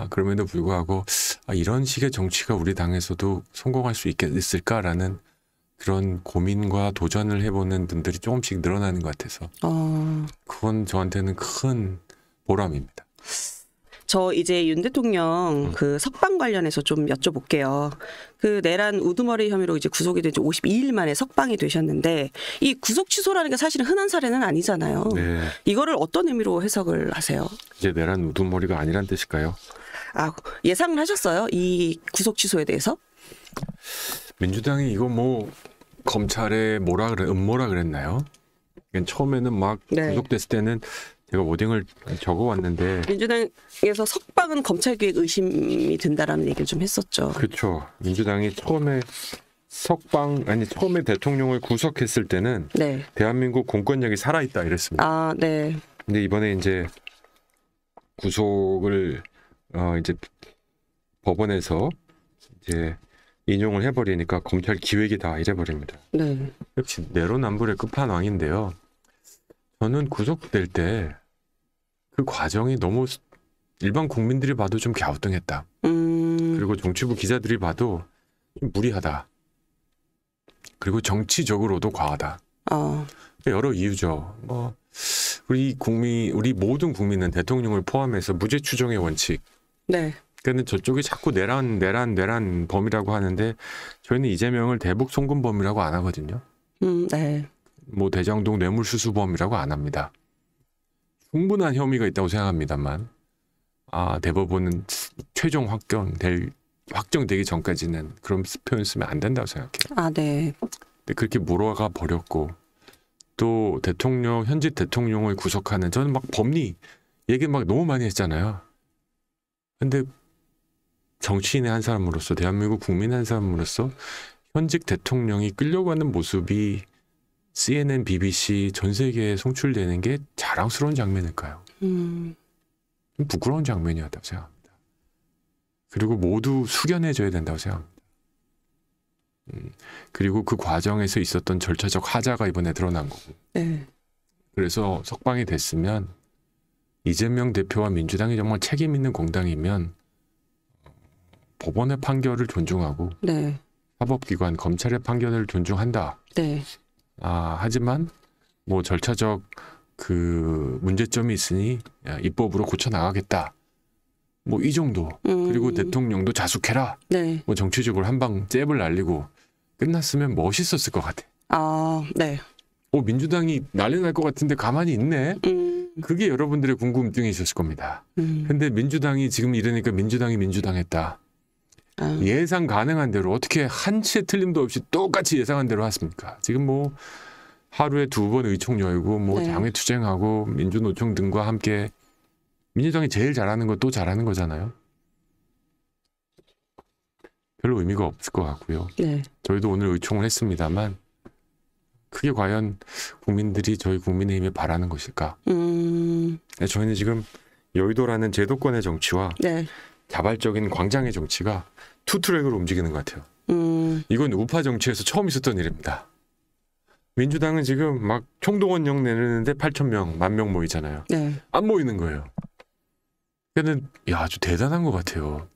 그럼에도 불구하고 이런 식의 정치가 우리 당에서도 성공할 수 있을까라는 그런 고민과 도전을 해보는 분들이 조금씩 늘어나는 것 같아서 그건 저한테는 큰 보람입니다. 저 이제 윤 대통령 그 석방 관련해서 좀 여쭤볼게요. 그 내란 우두머리 혐의로 이제 구속이 된 지 52일 만에 석방이 되셨는데 이 구속 취소라는 게 사실은 흔한 사례는 아니잖아요. 네. 이거를 어떤 의미로 해석을 하세요? 이제 내란 우두머리가 아니란 뜻일까요? 예상을 하셨어요? 이 구속 취소에 대해서? 민주당이 이거 뭐 검찰에 음모라 그랬나요? 처음에는 막 구속됐을 때는 제가 워딩을 적어왔는데 민주당에서 석방은 검찰 개입 의심이 든다라는 얘기를 좀 했었죠. 그렇죠. 민주당이 처음에 처음에 대통령을 구속했을 때는 대한민국 공권력이 살아있다 이랬습니다. 네. 근데 이번에 이제 구속을 이제 법원에서 이제 인용을 해버리니까 검찰 기획이다 이래버립니다. 네. 역시 내로남불의 끝판왕인데요. 저는 구속될 때 그 과정이 너무 일반 국민들이 봐도 좀 갸우뚱했다. 그리고 정치부 기자들이 봐도 좀 무리하다. 그리고 정치적으로도 과하다. 여러 이유죠. 우리 모든 국민은 대통령을 포함해서 무죄 추정의 원칙. 네. 그러니까 저쪽이 자꾸 내란 범이라고 하는데 저희는 이재명을 대북 송금범이라고 안 하거든요. 네. 뭐 대장동 뇌물수수범이라고 안 합니다. 충분한 혐의가 있다고 생각합니다만 대법원은 최종 확정되기 전까지는 그런 표현 쓰면 안 된다고 생각해요. 네. 근데 그렇게 몰아가 버렸고 또 현직 대통령을 구속하는 저는 막 법리 얘기 막 너무 많이 했잖아요. 근데 정치인의 한 사람으로서 대한민국 국민의 한 사람으로서 현직 대통령이 끌려가는 모습이 CNN, BBC 전 세계에 송출되는 게 자랑스러운 장면일까요? 부끄러운 장면이었다고 생각합니다. 그리고 모두 숙연해져야 된다고 생각합니다. 그리고 그 과정에서 있었던 절차적 하자가 이번에 드러난 거고. 네. 그래서 석방이 됐으면 이재명 대표와 민주당이 정말 책임 있는 공당이면 법원의 판결을 존중하고 네. 사법기관, 검찰의 판결을 존중한다. 네. 하지만 뭐 절차적 그 문제점이 있으니 입법으로 고쳐 나가겠다. 뭐 이 정도. 그리고 대통령도 자숙해라. 네. 뭐 정치적으로 한 방 잽을 날리고 끝났으면 멋있었을 것 같아. 네. 민주당이 난리 날 것 같은데 가만히 있네. 그게 여러분들의 궁금증이 있었을 겁니다. 근데 민주당이 지금 이러니까 민주당이 민주당했다. 예상 가능한 대로 어떻게 한 치의 틀림도 없이 똑같이 예상한 대로 했습니까? 지금 뭐 하루에 2번 의총 열고 뭐 네. 장외 투쟁하고 민주노총 등과 함께 민주당이 제일 잘하는 거 또 잘하는 거잖아요. 별로 의미가 없을 것 같고요. 네. 저희도 오늘 의총을 했습니다만 그게 과연 국민들이 저희 국민의힘에 바라는 것일까? 저희는 지금 여의도라는 제도권의 정치와 네. 자발적인 광장의 정치가 투트랙으로 움직이는 것 같아요. 이건 우파 정치에서 처음 있었던 일입니다. 민주당은 지금 막 총동원령 내는데 8,000명, 10,000명 모이잖아요. 네. 안 모이는 거예요. 그러니까 아주 대단한 것 같아요.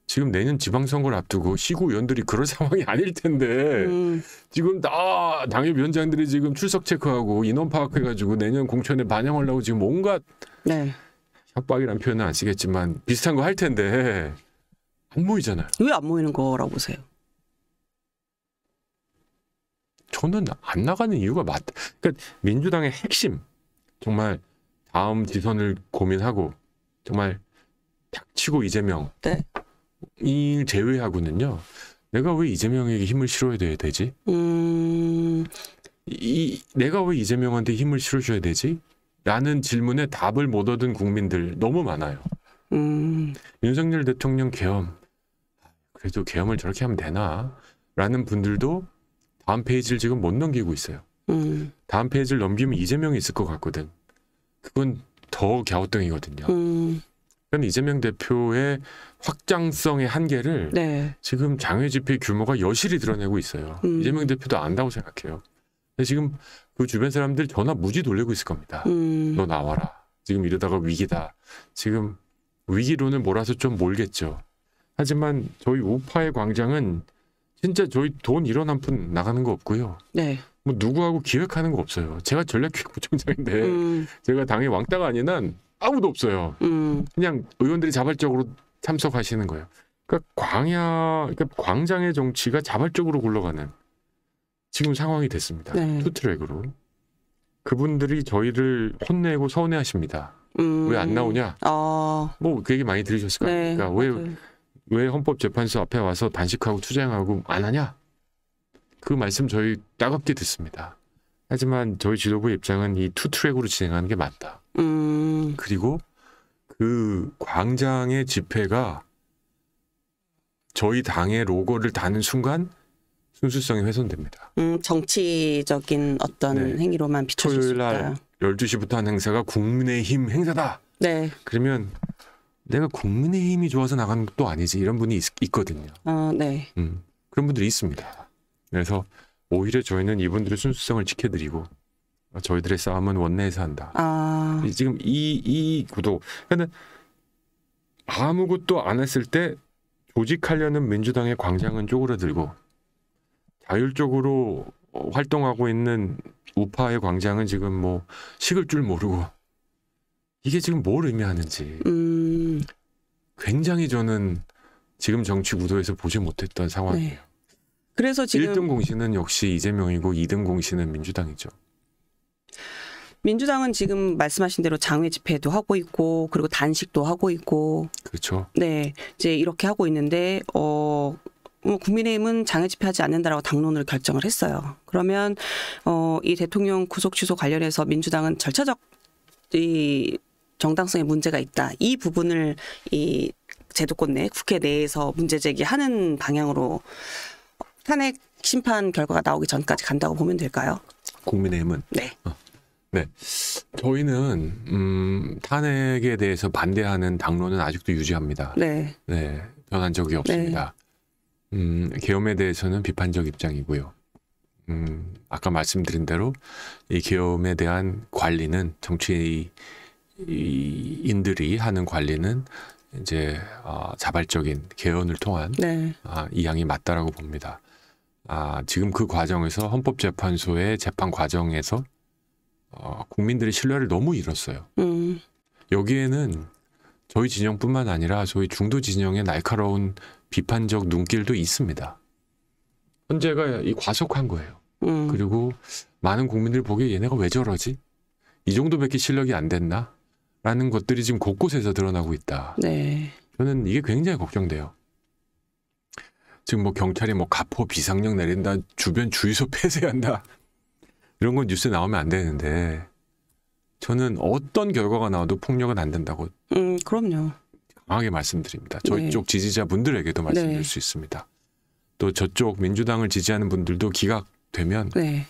지금 내년 지방선거를 앞두고 시구위원들이 그럴 상황이 아닐 텐데 지금 다 당협위원장들이 지금 출석 체크하고 인원 파악해가지고 내년 공천에 반영하려고 지금 온갖 네. 협박이란 표현은 안 쓰겠지만 비슷한 거 할 텐데 안 모이잖아요. 왜 안 모이는 거라고 보세요? 저는 안 나가는 이유가 그러니까 민주당의 핵심 정말 다음 지선을 고민하고 정말 닥치고 이재명 네. 이 제외하고는요. 내가 왜 이재명에게 힘을 실어야 되지? 내가 왜 이재명한테 힘을 실어줘야 되지? 라는 질문에 답을 못 얻은 국민들 너무 많아요. 윤석열 대통령 계엄 그래도 계엄을 저렇게 하면 되나? 라는 분들도 다음 페이지를 지금 못 넘기고 있어요. 다음 페이지를 넘기면 이재명이 있을 것 같거든. 그건 더 갸우뚱이거든요. 그러니까 이재명 대표의 확장성의 한계를 네. 지금 장외 집회 규모가 여실히 드러내고 있어요. 이재명 대표도 안다고 생각해요. 근데 지금 그 주변 사람들 전화 무지 돌리고 있을 겁니다. 너 나와라. 지금 이러다가 위기다. 지금 위기론을 몰아서 좀 몰겠죠. 하지만 저희 우파의 광장은 진짜 저희 돈 1원 한 푼 나가는 거 없고요. 네. 뭐 누구하고 기획하는 거 없어요. 제가 전략기획부총장인데 제가 당의 왕따가 아닌 한 아무도 없어요. 그냥 의원들이 자발적으로 참석하시는 거예요. 그러니까 그러니까 광장의 정치가 자발적으로 굴러가는 지금 상황이 됐습니다. 네. 투트랙으로. 그분들이 저희를 혼내고 서운해하십니다. 왜 안 나오냐? 뭐 그 얘기 많이 들으셨을 거예요. 네. 그러니까 왜 헌법재판소 앞에 와서 단식하고 투쟁하고 안 하냐? 그 말씀 저희 따갑게 듣습니다. 하지만 저희 지도부의 입장은 이 투트랙으로 진행하는 게 맞다. 그리고 그 광장의 집회가 저희 당의 로고를 다는 순간 순수성이 훼손됩니다. 정치적인 어떤 네. 행위로만 비춰질 수 토요일 날 있다. 12시부터 한 행사가 국민의힘 행사다. 네. 그러면 내가 국민의힘이 좋아서 나가는 것도 아니지. 이런 분이 있거든요. 네. 그런 분들이 있습니다. 그래서 오히려 저희는 이분들의 순수성을 지켜드리고 저희들의 싸움은 원내에서 한다. 지금 이 구도. 그러니까 아무것도 안 했을 때 조직하려는 민주당의 광장은 쪼그라들고 자율적으로 활동하고 있는 우파의 광장은 지금 뭐 식을 줄 모르고 이게 지금 뭘 의미하는지 굉장히 저는 지금 정치 구도에서 보지 못했던 상황이에요. 네. 그래서 지금 1등 공신은 역시 이재명이고 2등 공신은 민주당이죠. 민주당은 지금 말씀하신 대로 장외 집회도 하고 있고 그리고 단식도 하고 있고 그렇죠. 네. 이제 이렇게 하고 있는데 국민의힘은 장외 집회하지 않는다라고 당론을 결정을 했어요. 그러면 이 대통령 구속 취소 관련해서 민주당은 절차적 이 정당성에 문제가 있다. 이 부분을 이 제도권 내 국회 내에서 문제 제기하는 방향으로 탄핵 심판 결과가 나오기 전까지 간다고 보면 될까요? 국민의힘은 네. 네. 저희는 탄핵에 대해서 반대하는 당론은 아직도 유지합니다. 네. 네. 변한 적이 없습니다. 계엄에 대해서는 비판적 입장이고요. 아까 말씀드린 대로 이 계엄에 대한 관리는 정치인들이 하는 관리는 이제 자발적인 개헌을 통한 네. 이양이 맞다라고 봅니다. 지금 그 과정에서 헌법재판소의 재판 과정에서 국민들의 신뢰를 너무 잃었어요. 여기에는 저희 진영뿐만 아니라 저희 중도 진영의 날카로운 비판적 눈길도 있습니다. 헌재가 과속한 거예요. 그리고 많은 국민들이 보기에 얘네가 왜 저러지? 이 정도밖에 실력이 안 됐나? 라는 것들이 지금 곳곳에서 드러나고 있다. 네. 저는 이게 굉장히 걱정돼요. 지금 뭐 경찰이 뭐 가포 비상령 내린다, 주변 주유소 폐쇄한다, 이런 건 뉴스에 나오면 안 되는데 저는 어떤 결과가 나와도 폭력은 안 된다고 그럼요. 강하게 말씀드립니다. 저희 네. 쪽 지지자분들에게도 말씀드릴 네. 수 있습니다. 또 저쪽 민주당을 지지하는 분들도 기각되면 네.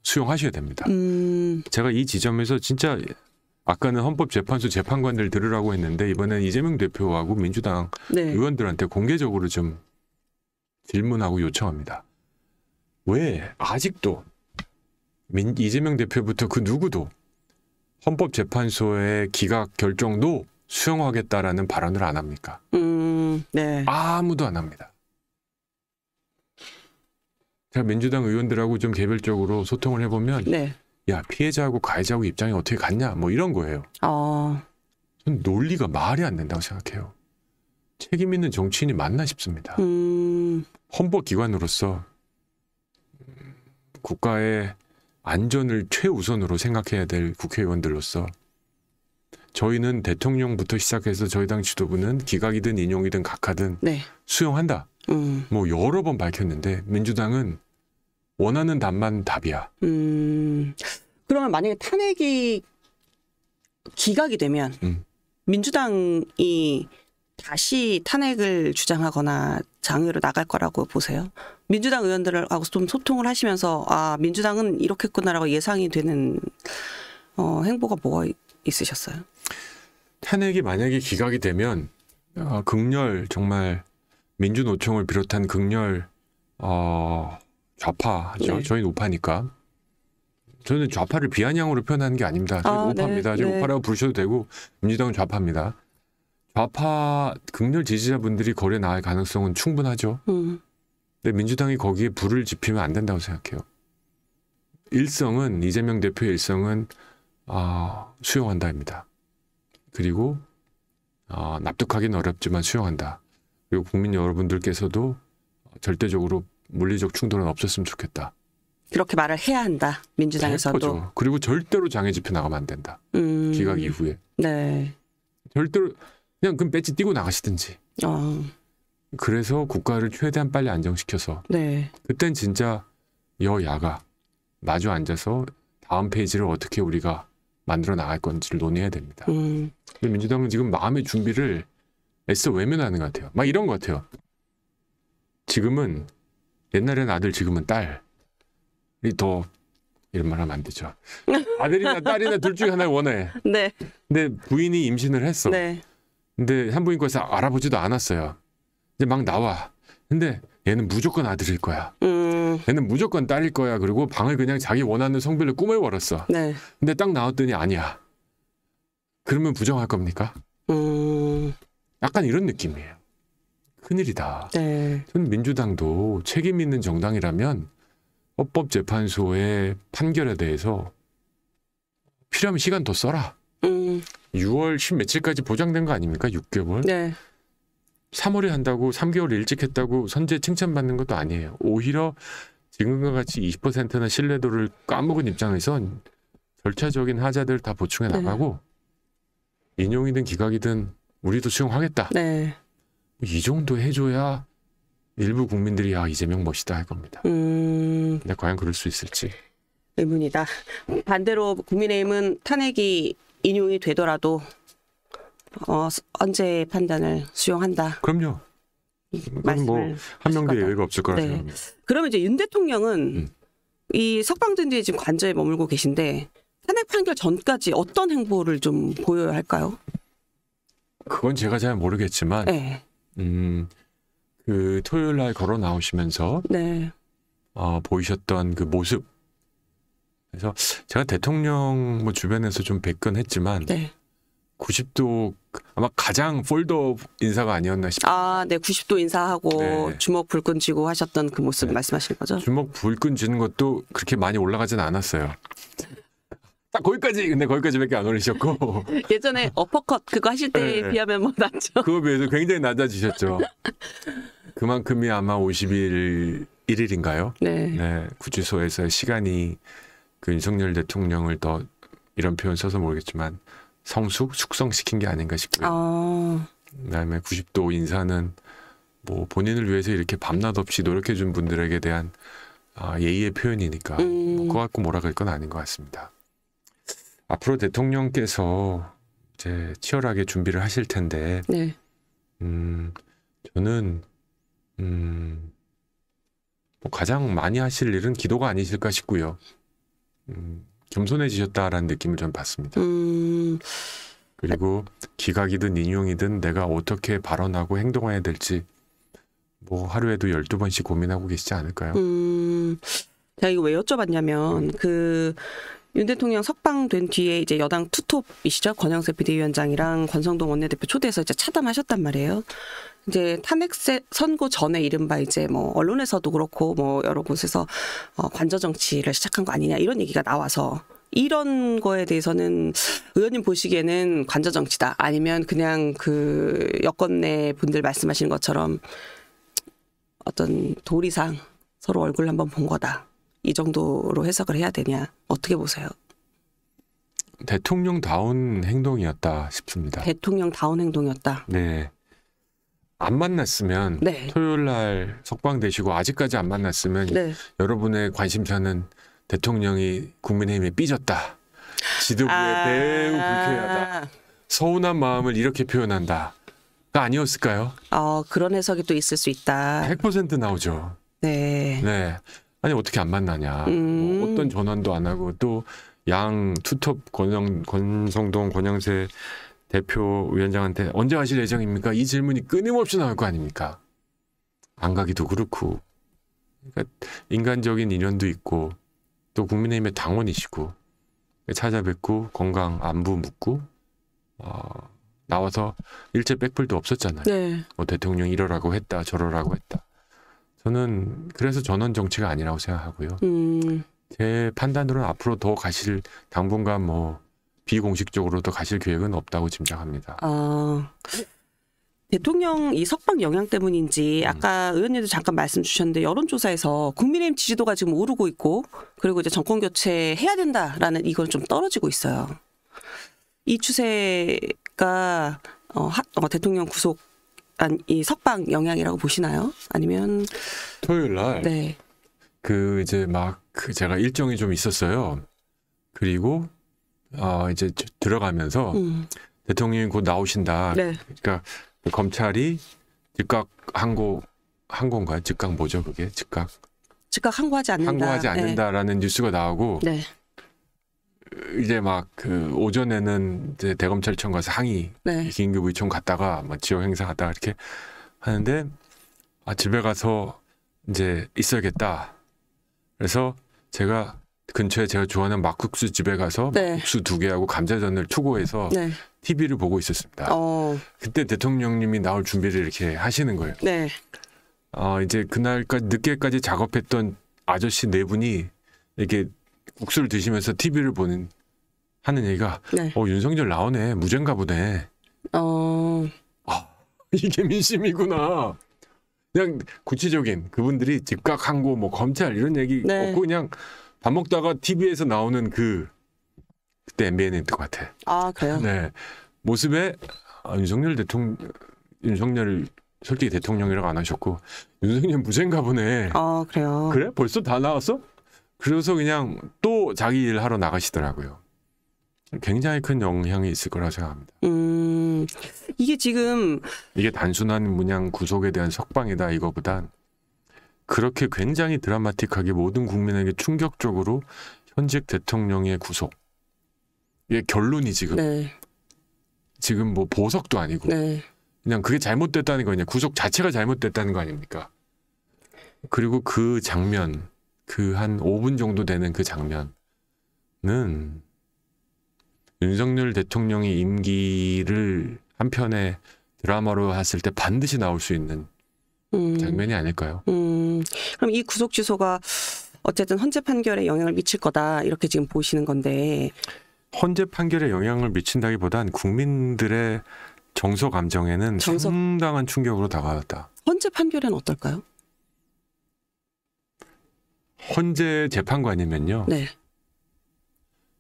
수용하셔야 됩니다. 제가 이 지점에서 진짜 아까는 헌법재판소 재판관들 들으라고 했는데 이번엔 이재명 대표하고 민주당 네. 의원들한테 공개적으로 좀 질문하고 요청합니다. 왜 아직도 이재명 대표부터 그 누구도 헌법재판소의 기각 결정도 수용하겠다라는 발언을 안 합니까? 네. 아무도 안 합니다. 제가 민주당 의원들하고 좀 개별적으로 소통을 해보면 네. 야, 피해자하고 가해자하고 입장이 어떻게 같냐 뭐 이런 거예요. 저는 논리가 말이 안 된다고 생각해요. 책임 있는 정치인이 맞나 싶습니다. 헌법기관으로서 국가의 안전을 최우선으로 생각해야 될 국회의원들로서 저희는 대통령부터 시작해서 저희 당 지도부는 기각이든 인용이든 각하든 네. 수용한다. 뭐 여러 번 밝혔는데 민주당은 원하는 답만 답이야. 그러면 만약에 탄핵이 기각이 되면 민주당이 다시 탄핵을 주장하거나 장외로 나갈 거라고 보세요? 민주당 의원들하고 좀 소통을 하시면서 민주당은 이렇겠구나라고 예상이 되는 행보가 뭐가 있으셨어요? 탄핵이 만약에 기각이 되면 극렬 정말 민주노총을 비롯한 극렬 좌파죠. 네. 저희는 우파니까. 저는 좌파를 비아냥으로 표현하는 게 아닙니다. 저희 우파입니다. 네. 저희 우파라고 부르셔도 되고 민주당은 좌파입니다. 좌파 극렬 지지자분들이 거리에 나갈 가능성은 충분하죠. 근데 민주당이 거기에 불을 지피면 안 된다고 생각해요. 일성은 이재명 대표의 일성은 수용한다입니다. 그리고 납득하기는 어렵지만 수용한다. 그리고 국민 여러분들께서도 절대적으로 물리적 충돌은 없었으면 좋겠다. 그렇게 말을 해야 한다. 민주당에서도. 100%죠. 그리고 절대로 장애 집회 나가면 안 된다. 기각 이후에. 네. 절대로 그냥 그럼 배지 띄고 나가시든지. 그래서 국가를 최대한 빨리 안정시켜서 네. 그땐 진짜 여야가 마주 앉아서 다음 페이지를 어떻게 우리가 만들어 나갈 건지를 논의해야 됩니다. 근데 민주당은 지금 마음의 준비를 애써 외면하는 것 같아요. 막 이런 것 같아요. 지금은 옛날엔 아들, 지금은 딸이 더 이런 말 하면 안 되죠. 아들이나 딸이나 둘 중에 하나를 원해. 네. 근데 부인이 임신을 했어. 네. 근데 산부인과에서 알아보지도 않았어요. 이제 막 나와. 근데 얘는 무조건 아들일 거야. 얘는 무조건 딸일 거야. 그리고 방을 그냥 자기 원하는 성별로 꾸며버렸어. 네. 근데 딱 나왔더니 아니야. 그러면 부정할 겁니까? 약간 이런 느낌이에요. 큰일이다. 네. 저는 민주당도 책임 있는 정당이라면 헌법재판소의 판결에 대해서 필요하면 시간 더 써라. 6월 10 며칠까지 보장된 거 아닙니까? 6개월. 네. 3월에 한다고 3개월 일찍 했다고 선제 칭찬받는 것도 아니에요. 오히려 지금과 같이 20%나 신뢰도를 까먹은 입장에선 절차적인 하자들 다 보충해 나가고 인용이든 기각이든 우리도 수용하겠다. 네. 이 정도 해줘야 일부 국민들이 이재명 멋있다 할 겁니다. 근데 과연 그럴 수 있을지. 의문이다. 반대로 국민의힘은 탄핵이 인용이 되더라도 헌재의 판단을 수용한다. 그럼요. 그건 뭐 한 명도 예외가 없을 거라 네. 생각합니다. 그러면 이제 윤 대통령은 이 석방된 뒤에 지금 관저에 머물고 계신데 탄핵 판결 전까지 어떤 행보를 좀 보여야 할까요? 그건 제가 잘 모르겠지만 네. 그 토요일 날 걸어 나오시면서 네. 보이셨던 그 모습. 그래서 제가 대통령 뭐 주변에서 좀 뵙곤 했지만 네. 90도 아마 가장 폴더 인사가 아니었나 싶어요. 네, 90도 인사하고 네. 주먹 불끈 쥐고 하셨던 그 모습 말씀하시는 거죠? 주먹 불끈 쥐는 것도 그렇게 많이 올라가진 않았어요. 딱 거기까지. 근데 거기까지밖에 안 올리셨고 예전에 어퍼컷 그거 하실 때에 네. 비하면 뭐 낫죠. 그거에 비해서 굉장히 낮아지셨죠. 그만큼이 아마 51일인가요? 네. 네, 구치소에서 시간이 그 윤석열 대통령을 더 이런 표현 써서 모르겠지만 숙성시킨 게 아닌가 싶고요. 그다음에 90도 인사는 뭐 본인을 위해서 이렇게 밤낮 없이 노력해 준 분들에게 대한 예의의 표현이니까 뭐 그거 갖고 뭐라 그럴 건 아닌 것 같습니다. 앞으로 대통령께서 이제 치열하게 준비를 하실 텐데 네. 저는 뭐 가장 많이 하실 일은 기도가 아니실까 싶고요. 겸손해지셨다라는 느낌을 좀 받습니다. 그리고 기각이든 인용이든 내가 어떻게 발언하고 행동해야 될지 뭐 하루에도 12번씩 고민하고 계시지 않을까요? 제가 이거 왜 여쭤봤냐면 그 윤 대통령 석방된 뒤에 이제 여당 투톱이시죠? 권영세 비대위원장이랑 권성동 원내대표 초대해서 이제 차담하셨단 말이에요. 이제 탄핵 선고 전에 이른바 이제 뭐 언론에서도 그렇고 뭐 여러 곳에서 관저 정치를 시작한 거 아니냐 이런 얘기가 나와서 이런 거에 대해서는 의원님 보시기에는 관저 정치다 아니면 그냥 그 여권 내 분들 말씀하시는 것처럼 어떤 도리상 서로 얼굴 한번 본 거다. 이 정도로 해석을 해야 되냐. 어떻게 보세요? 대통령다운 행동이었다 싶습니다. 대통령다운 행동이었다. 네. 안 만났으면 네. 토요일 날 석방되시고 아직까지 안 만났으면 네. 여러분의 관심사는 대통령이 국민의힘에 삐졌다. 지도부에 매우 불쾌하다. 서운한 마음을 이렇게 표현한다. 가 아니었을까요? 그런 해석이 또 있을 수 있다. 100% 나오죠. 네. 네. 아니 어떻게 안 만나냐. 뭐 어떤 전환도 안 하고 또 양 투톱 권성동 권영세 대표위원장한테 언제 가실 예정입니까? 이 질문이 끊임없이 나올 거 아닙니까? 안 가기도 그렇고. 그러니까 인간적인 인연도 있고 또 국민의힘의 당원이시고 찾아뵙고 건강 안부 묻고 나와서 일제 백불도 없었잖아요. 네. 뭐 대통령 이러라고 했다 저러라고 했다. 저는 그래서 전원 정치가 아니라고 생각하고요. 제 판단으로는 앞으로 더 가실 당분간 뭐 비공식적으로 더 가실 계획은 없다고 짐작합니다. 대통령 이 석방 영향 때문인지 아까 의원님도 잠깐 말씀 주셨는데 여론조사에서 국민의힘 지지도가 지금 오르고 있고 그리고 이제 정권 교체해야 된다라는 이건 좀 떨어지고 있어요. 이 추세가 대통령 구속 이 석방 영향이라고 보시나요? 아니면 토요일 날 네. 그 이제 막 제가 일정이 좀 있었어요. 그리고 이제 들어가면서 대통령이 곧 나오신다. 네. 그러니까 검찰이 즉각 항고인가요? 즉각 뭐죠 그게? 즉각 항고하지 않는다. 항고하지 않는다라는 뉴스가 나오고 네. 이제 막 그 오전에는 이제 대검찰청 가서 항의 네. 긴급 의총 갔다가 막 지역 행사 갔다가 이렇게 하는데 집에 가서 이제 있어야겠다. 그래서 제가 근처에 제가 좋아하는 막국수 집에 가서 네. 막국수 2개하고 감자전을 투고해서 네. TV를 보고 있었습니다. 그때 대통령님이 나올 준비를 이렇게 하시는 거예요. 네. 이제 그날까지 늦게까지 작업했던 아저씨 4분이 이렇게 국수를 드시면서 TV를 하는 얘기가 네. 윤석열 나오네 무죄인가 보네. 이게 민심이구나. 그냥 구체적인 그분들이 즉각 항고 뭐 검찰 이런 얘기 네. 없고 그냥 밥 먹다가 TV에서 나오는 그때 MBN인 것 같아. 그래요? 네. 모습에 윤석열 솔직히 대통령이라고 안 하셨고 윤석열 무죄인가 보네. 그래요. 그래? 벌써 다 나왔어? 그래서 그냥 또 자기 일 하러 나가시더라고요. 굉장히 큰 영향이 있을 거라고 생각합니다. 이게 지금 이게 단순한 그냥 구속에 대한 석방이다 이거보단 그렇게 굉장히 드라마틱하게 모든 국민에게 충격적으로 현직 대통령의 구속 이게 결론이 지금 네. 지금 뭐 보석도 아니고 네. 그냥 그게 잘못됐다는 거 아니냐 구속 자체가 잘못됐다는 거 아닙니까? 그리고 그 장면 그 한 5분 정도 되는 그 장면은 윤석열 대통령이 임기를 한편의 드라마로 했을 때 반드시 나올 수 있는 장면이 아닐까요? 그럼 이 구속 취소가 어쨌든 헌재 판결에 영향을 미칠 거다 이렇게 지금 보시는 건데. 헌재 판결에 영향을 미친다기보단 국민들의 정서 감정에는 상당한 충격으로 다가왔다. 헌재 판결은 어떨까요? 헌재 재판관이면요. 네.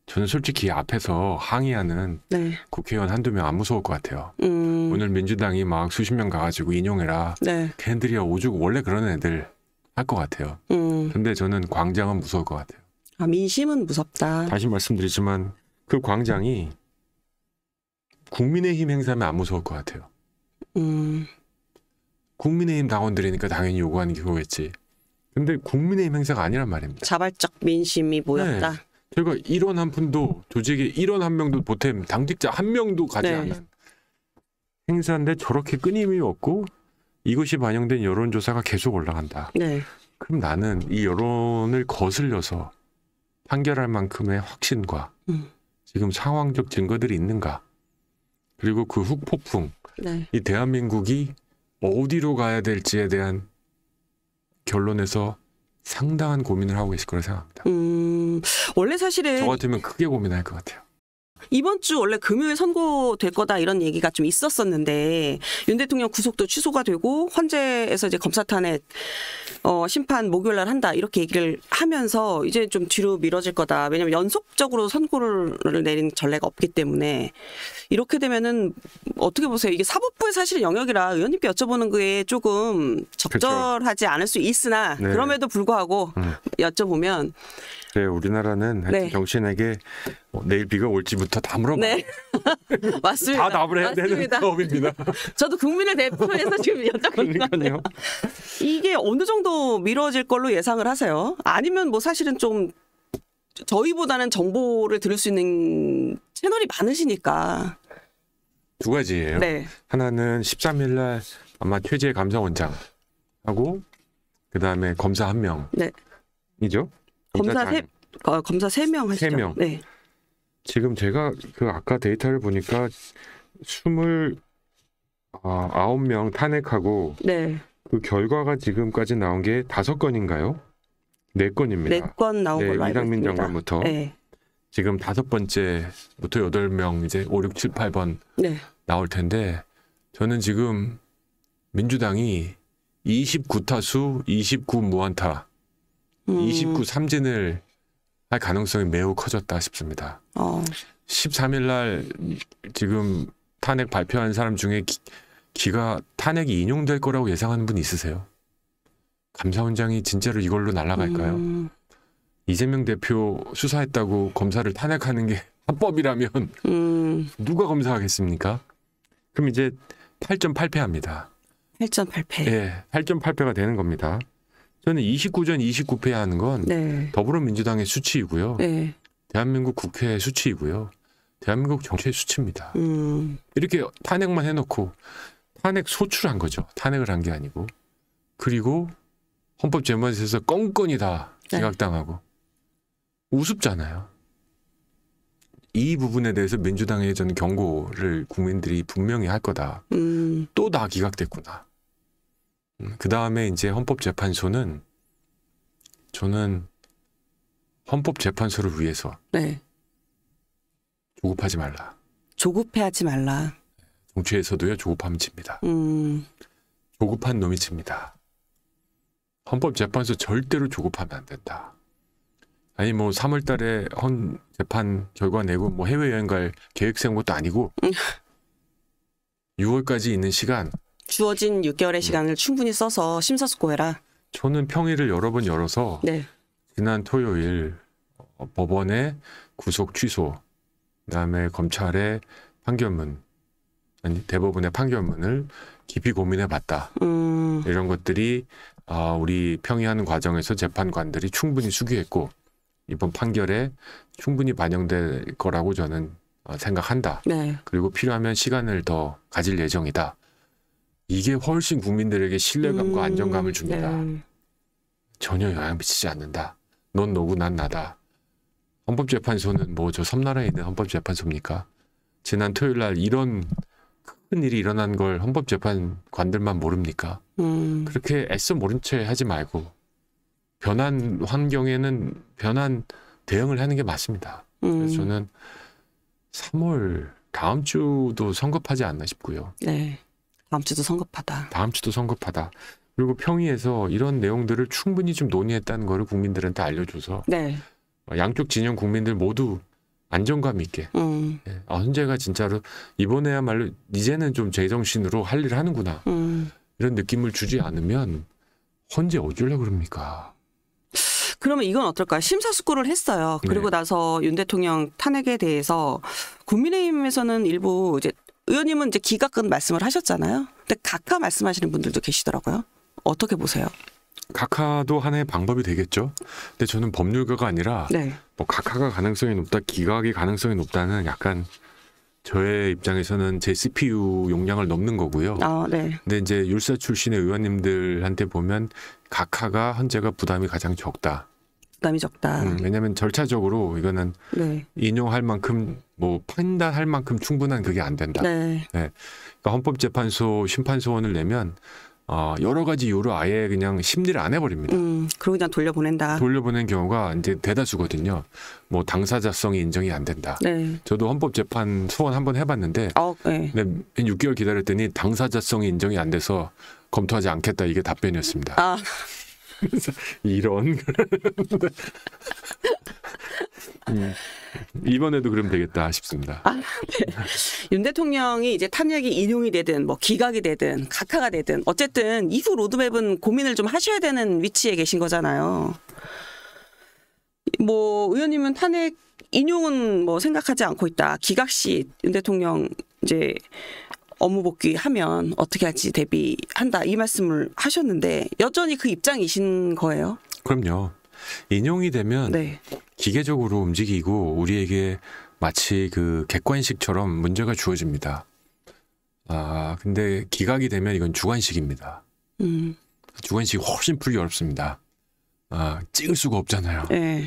저는 솔직히 앞에서 항의하는 네. 국회의원 한두 명 안 무서울 것 같아요. 오늘 민주당이 막 수십 명 가가지고 인용해라. 네. 걔네들이야 오죽 원래 그런 애들 할 것 같아요. 근데 저는 광장은 무서울 것 같아요. 아, 민심은 무섭다. 다시 말씀드리지만 그 광장이 국민의힘 행사면 안 무서울 것 같아요. 국민의힘 당원들이니까 당연히 요구하는 게 그거겠지. 근데 국민의힘 행사가 아니란 말입니다. 자발적 민심이 모였다. 네. 저희가 일원 한 푼도 조직에 일원 한 명도 보탬 당직자 한 명도 가지 네. 않은 행사인데 저렇게 끊임이 없고 이것이 반영된 여론조사가 계속 올라간다. 네. 그럼 나는 이 여론을 거슬려서 판결할 만큼의 확신과 지금 상황적 증거들이 있는가? 그리고 그 후폭풍, 네. 이 대한민국이 어디로 가야 될지에 대한 결론에서 상당한 고민을 하고 계실 거라 생각합니다. 원래 사실은 저 같으면 크게 고민할 것 같아요. 이번 주 원래 금요일 선고될 거다 이런 얘기가 좀 있었었는데 윤 대통령 구속도 취소가 되고 헌재에서 이제 검사 탄핵 심판 목요일 날 한다 이렇게 얘기를 하면서 이제 좀 뒤로 미뤄질 거다. 왜냐하면 연속적으로 선고를 내린 전례가 없기 때문에 이렇게 되면은 어떻게 보세요? 이게 사법부의 사실 영역이라 의원님께 여쭤보는 게 조금 적절하지 않을 수 있으나 네. 그럼에도 불구하고 여쭤보면 네, 우리나라는 하여튼 네. 정신에게 내일 비가 올지부터 다 물어봐. 네. 맞습니다. 다 답을 해야 되는 맞습니다. 사업입니다. 저도 국민을 대표해서 지금 여쭤보는 건데 그러니까요. 이게 어느 정도 미뤄질 걸로 예상을 하세요? 아니면 뭐 사실은 좀 저희보다는 정보를 들을 수 있는 채널이 많으시니까. 두 가지예요. 네. 하나는 13일 날 아마 최재 감사원장하고 그다음에 검사 한 네. 명이죠. 검사 3명 하시죠. 3명. 네. 지금 제가 그 아까 데이터를 보니까 29명 탄핵하고 네. 그 결과가 지금까지 나온 게 5건인가요? 4건입니다. 4건 나온 네, 걸로 알고 이상민 있습니다. 장관부터 네. 지금 5번째부터 8명 이제 5, 6, 7, 8번 네. 나올 텐데 저는 지금 민주당이 29타수 29 무안타 29 삼진을 할 가능성이 매우 커졌다 싶습니다. 13일 날 지금 탄핵 발표한 사람 중에 기가 탄핵이 인용될 거라고 예상하는 분 있으세요? 감사원장이 진짜로 이걸로 날아갈까요? 이재명 대표 수사했다고 검사를 탄핵하는 게 합법이라면 누가 검사하겠습니까? 그럼 이제 8.8패합니다. 8.8패. 네, 8.8패가 되는 겁니다. 저는 29전 29패 하는 건 네. 더불어민주당의 수치이고요. 네. 대한민국 국회의 수치이고요. 대한민국 정치의 수치입니다. 이렇게 탄핵만 해놓고 탄핵 소출한 거죠. 탄핵을 한 게 아니고. 그리고 헌법재판소에서 껌껌이 다 기각당하고. 우습잖아요. 이 부분에 대해서 민주당에 저는 경고를 국민들이 분명히 할 거다. 또 다 기각됐구나. 그 다음에 이제 헌법재판소는 저는 헌법재판소를 위해서 네. 조급하지 말라. 조급해하지 말라. 정치에서도요 조급하면 집니다. 조급한 놈이 집니다. 헌법재판소 절대로 조급하면 안 된다. 아니 뭐 3월 달에 헌 재판 결과 내고 뭐 해외여행 갈 계획 세운 것도 아니고 6월까지 있는 시간 주어진 6개월의 시간을 충분히 써서 심사숙고해라. 저는 평일을 여러 번 열어서 네. 지난 토요일 법원의 구속 취소 그다음에 검찰의 판결문 아니 대법원의 판결문을 깊이 고민해 봤다. 이런 것들이 우리 평의하는 과정에서 재판관들이 충분히 수기했고 이번 판결에 충분히 반영될 거라고 저는 생각한다. 네. 그리고 필요하면 시간을 더 가질 예정이다. 이게 훨씬 국민들에게 신뢰감과 안정감을 줍니다. 네. 전혀 영향 미치지 않는다. 넌 너고 난 나다. 헌법재판소는 뭐 저 섬나라에 있는 헌법재판소입니까? 지난 토요일 날 이런 큰 일이 일어난 걸 헌법재판관들만 모릅니까? 그렇게 애써 모른 채 하지 말고 변한 환경에는 변한 대응을 하는 게 맞습니다. 그래서 저는 3월 다음 주도 성급하지 않나 싶고요. 네. 다음 주도 성급하다. 다음 주도 성급하다. 그리고 평의에서 이런 내용들을 충분히 좀 논의했다는 거를 국민들한테 알려줘서 네. 양쪽 진영 국민들 모두 안정감 있게 예. 헌재가 진짜로 이번에야말로 이제는 좀 제정신으로 할 일을 하는구나 이런 느낌을 주지 않으면 헌재 어쩌려고 그럽니까? 그러면 이건 어떨까요? 심사숙고를 했어요. 그리고 네. 나서 윤 대통령 탄핵에 대해서 국민의힘에서는 일부 이제 의원님은 이제 기각은 말씀을 하셨잖아요. 근데 각하 말씀하시는 분들도 계시더라고요. 어떻게 보세요? 각하도 하나의 방법이 되겠죠. 근데 저는 법률가가 아니라 네. 뭐 각하가 가능성이 높다, 기각이 가능성이 높다는 약간 저의 입장에서는 제 CPU 용량을 넘는 거고요. 아, 네. 근데 이제 율사 출신의 의원님들한테 보면 각하가 헌재가 부담이 가장 적다. 부담이 적다. 왜냐하면 절차적으로 이거는 네. 인용할 만큼 뭐 판단할 만큼 충분한 그게 안 된다. 네. 그러니까 헌법재판소 심판소원을 내면 여러 가지 이유로 아예 그냥 심리를 안 해버립니다. 그리고 그냥 돌려보낸다. 돌려보낸 경우가 이제 대다수거든요. 뭐 당사자성이 인정이 안 된다. 네. 저도 헌법재판 소원 한번 해봤는데 네. 근데 6개월 기다렸더니 당사자성이 인정이 안 돼서 검토하지 않겠다 이게 답변이었습니다. 아, 그래서 이런 이번에도 그럼 되겠다 싶습니다. 네. 윤 대통령이 이제 탄핵이 인용이 되든 뭐 기각이 되든 각하가 되든 어쨌든 이후 로드맵은 고민을 좀 하셔야 되는 위치에 계신 거잖아요. 뭐 의원님은 탄핵 인용은 뭐 생각하지 않고 있다. 기각 시 윤 대통령 이제 업무 복귀하면 어떻게 할지 대비한다 이 말씀을 하셨는데 여전히 그 입장이신 거예요? 그럼요. 인용이 되면 네. 기계적으로 움직이고 우리에게 마치 그 객관식처럼 문제가 주어집니다. 근데 기각이 되면 이건 주관식입니다. 주관식이 훨씬 풀기 어렵습니다. 찍을 수가 없잖아요. 네.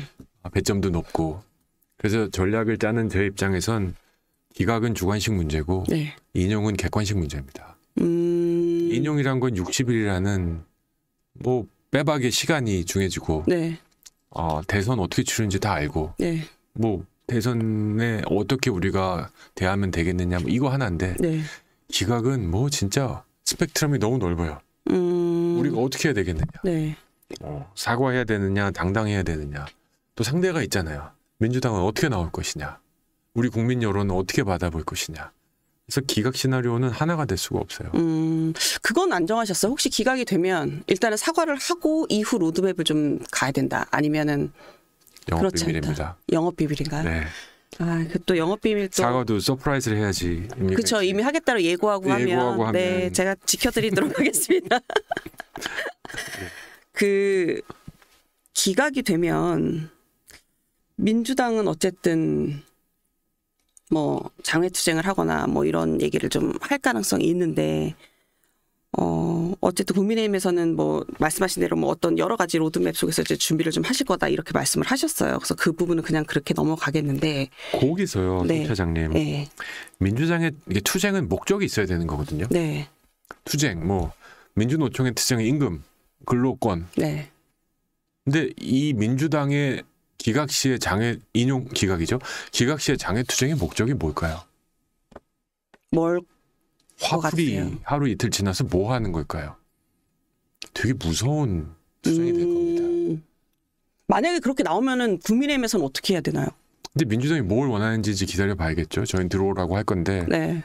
배점도 높고. 그래서 전략을 짜는 제 입장에선 기각은 주관식 문제고 네. 인용은 객관식 문제입니다. 인용이란 건 60일이라는 뭐 빼박의 시간이 중요해지고 네. 대선 어떻게 치르는지 다 알고 네. 뭐 대선에 어떻게 우리가 대하면 되겠느냐 뭐 이거 하나인데 네. 기각은 뭐 진짜 스펙트럼이 너무 넓어요. 우리가 어떻게 해야 되겠느냐. 네. 사과해야 되느냐 당당해야 되느냐. 또 상대가 있잖아요. 민주당은 어떻게 나올 것이냐. 우리 국민 여론은 어떻게 받아볼 것이냐. 그래서 기각 시나리오는 하나가 될 수가 없어요. 그건 안 정하셨어요? 혹시 기각이 되면 일단은 사과를 하고 이후 로드맵을 좀 가야 된다. 아니면은 영업 그렇지 비밀입니다. 않다. 영업 비밀인가요? 네. 그 또 영업 비밀 또 사과도 서프라이즈를 해야지. 그렇죠. 이미 하겠다고 예고하고 하면 네, 제가 지켜드리도록 하겠습니다. 그 기각이 되면 민주당은 어쨌든 뭐 장외투쟁을 하거나 뭐 이런 얘기를 좀 할 가능성이 있는데 어쨌든 국민의힘에서는 뭐 말씀하신 대로 뭐 어떤 여러 가지 로드맵 속에서 이제 준비를 좀 하실 거다 이렇게 말씀을 하셨어요. 그래서 그 부분은 그냥 그렇게 넘어가겠는데 거기서요, 네. 송 차장님. 네. 민주당의 이게 투쟁은 목적이 있어야 되는 거거든요. 네. 투쟁, 뭐 민주노총의 투쟁의 임금, 근로권. 네. 근데 이 민주당의 기각 시의 장애 인용 기각이죠. 기각 시의 장애 투쟁의 목적이 뭘까요? 뭘 화풀이 같아요. 하루 이틀 지나서 뭐 하는 걸까요? 되게 무서운 투쟁이 될 겁니다. 만약에 그렇게 나오면은 국민의힘에서는 어떻게 해야 되나요? 근데 민주당이 뭘 원하는지 이제 기다려 봐야겠죠. 저희는 들어오라고 할 건데 네.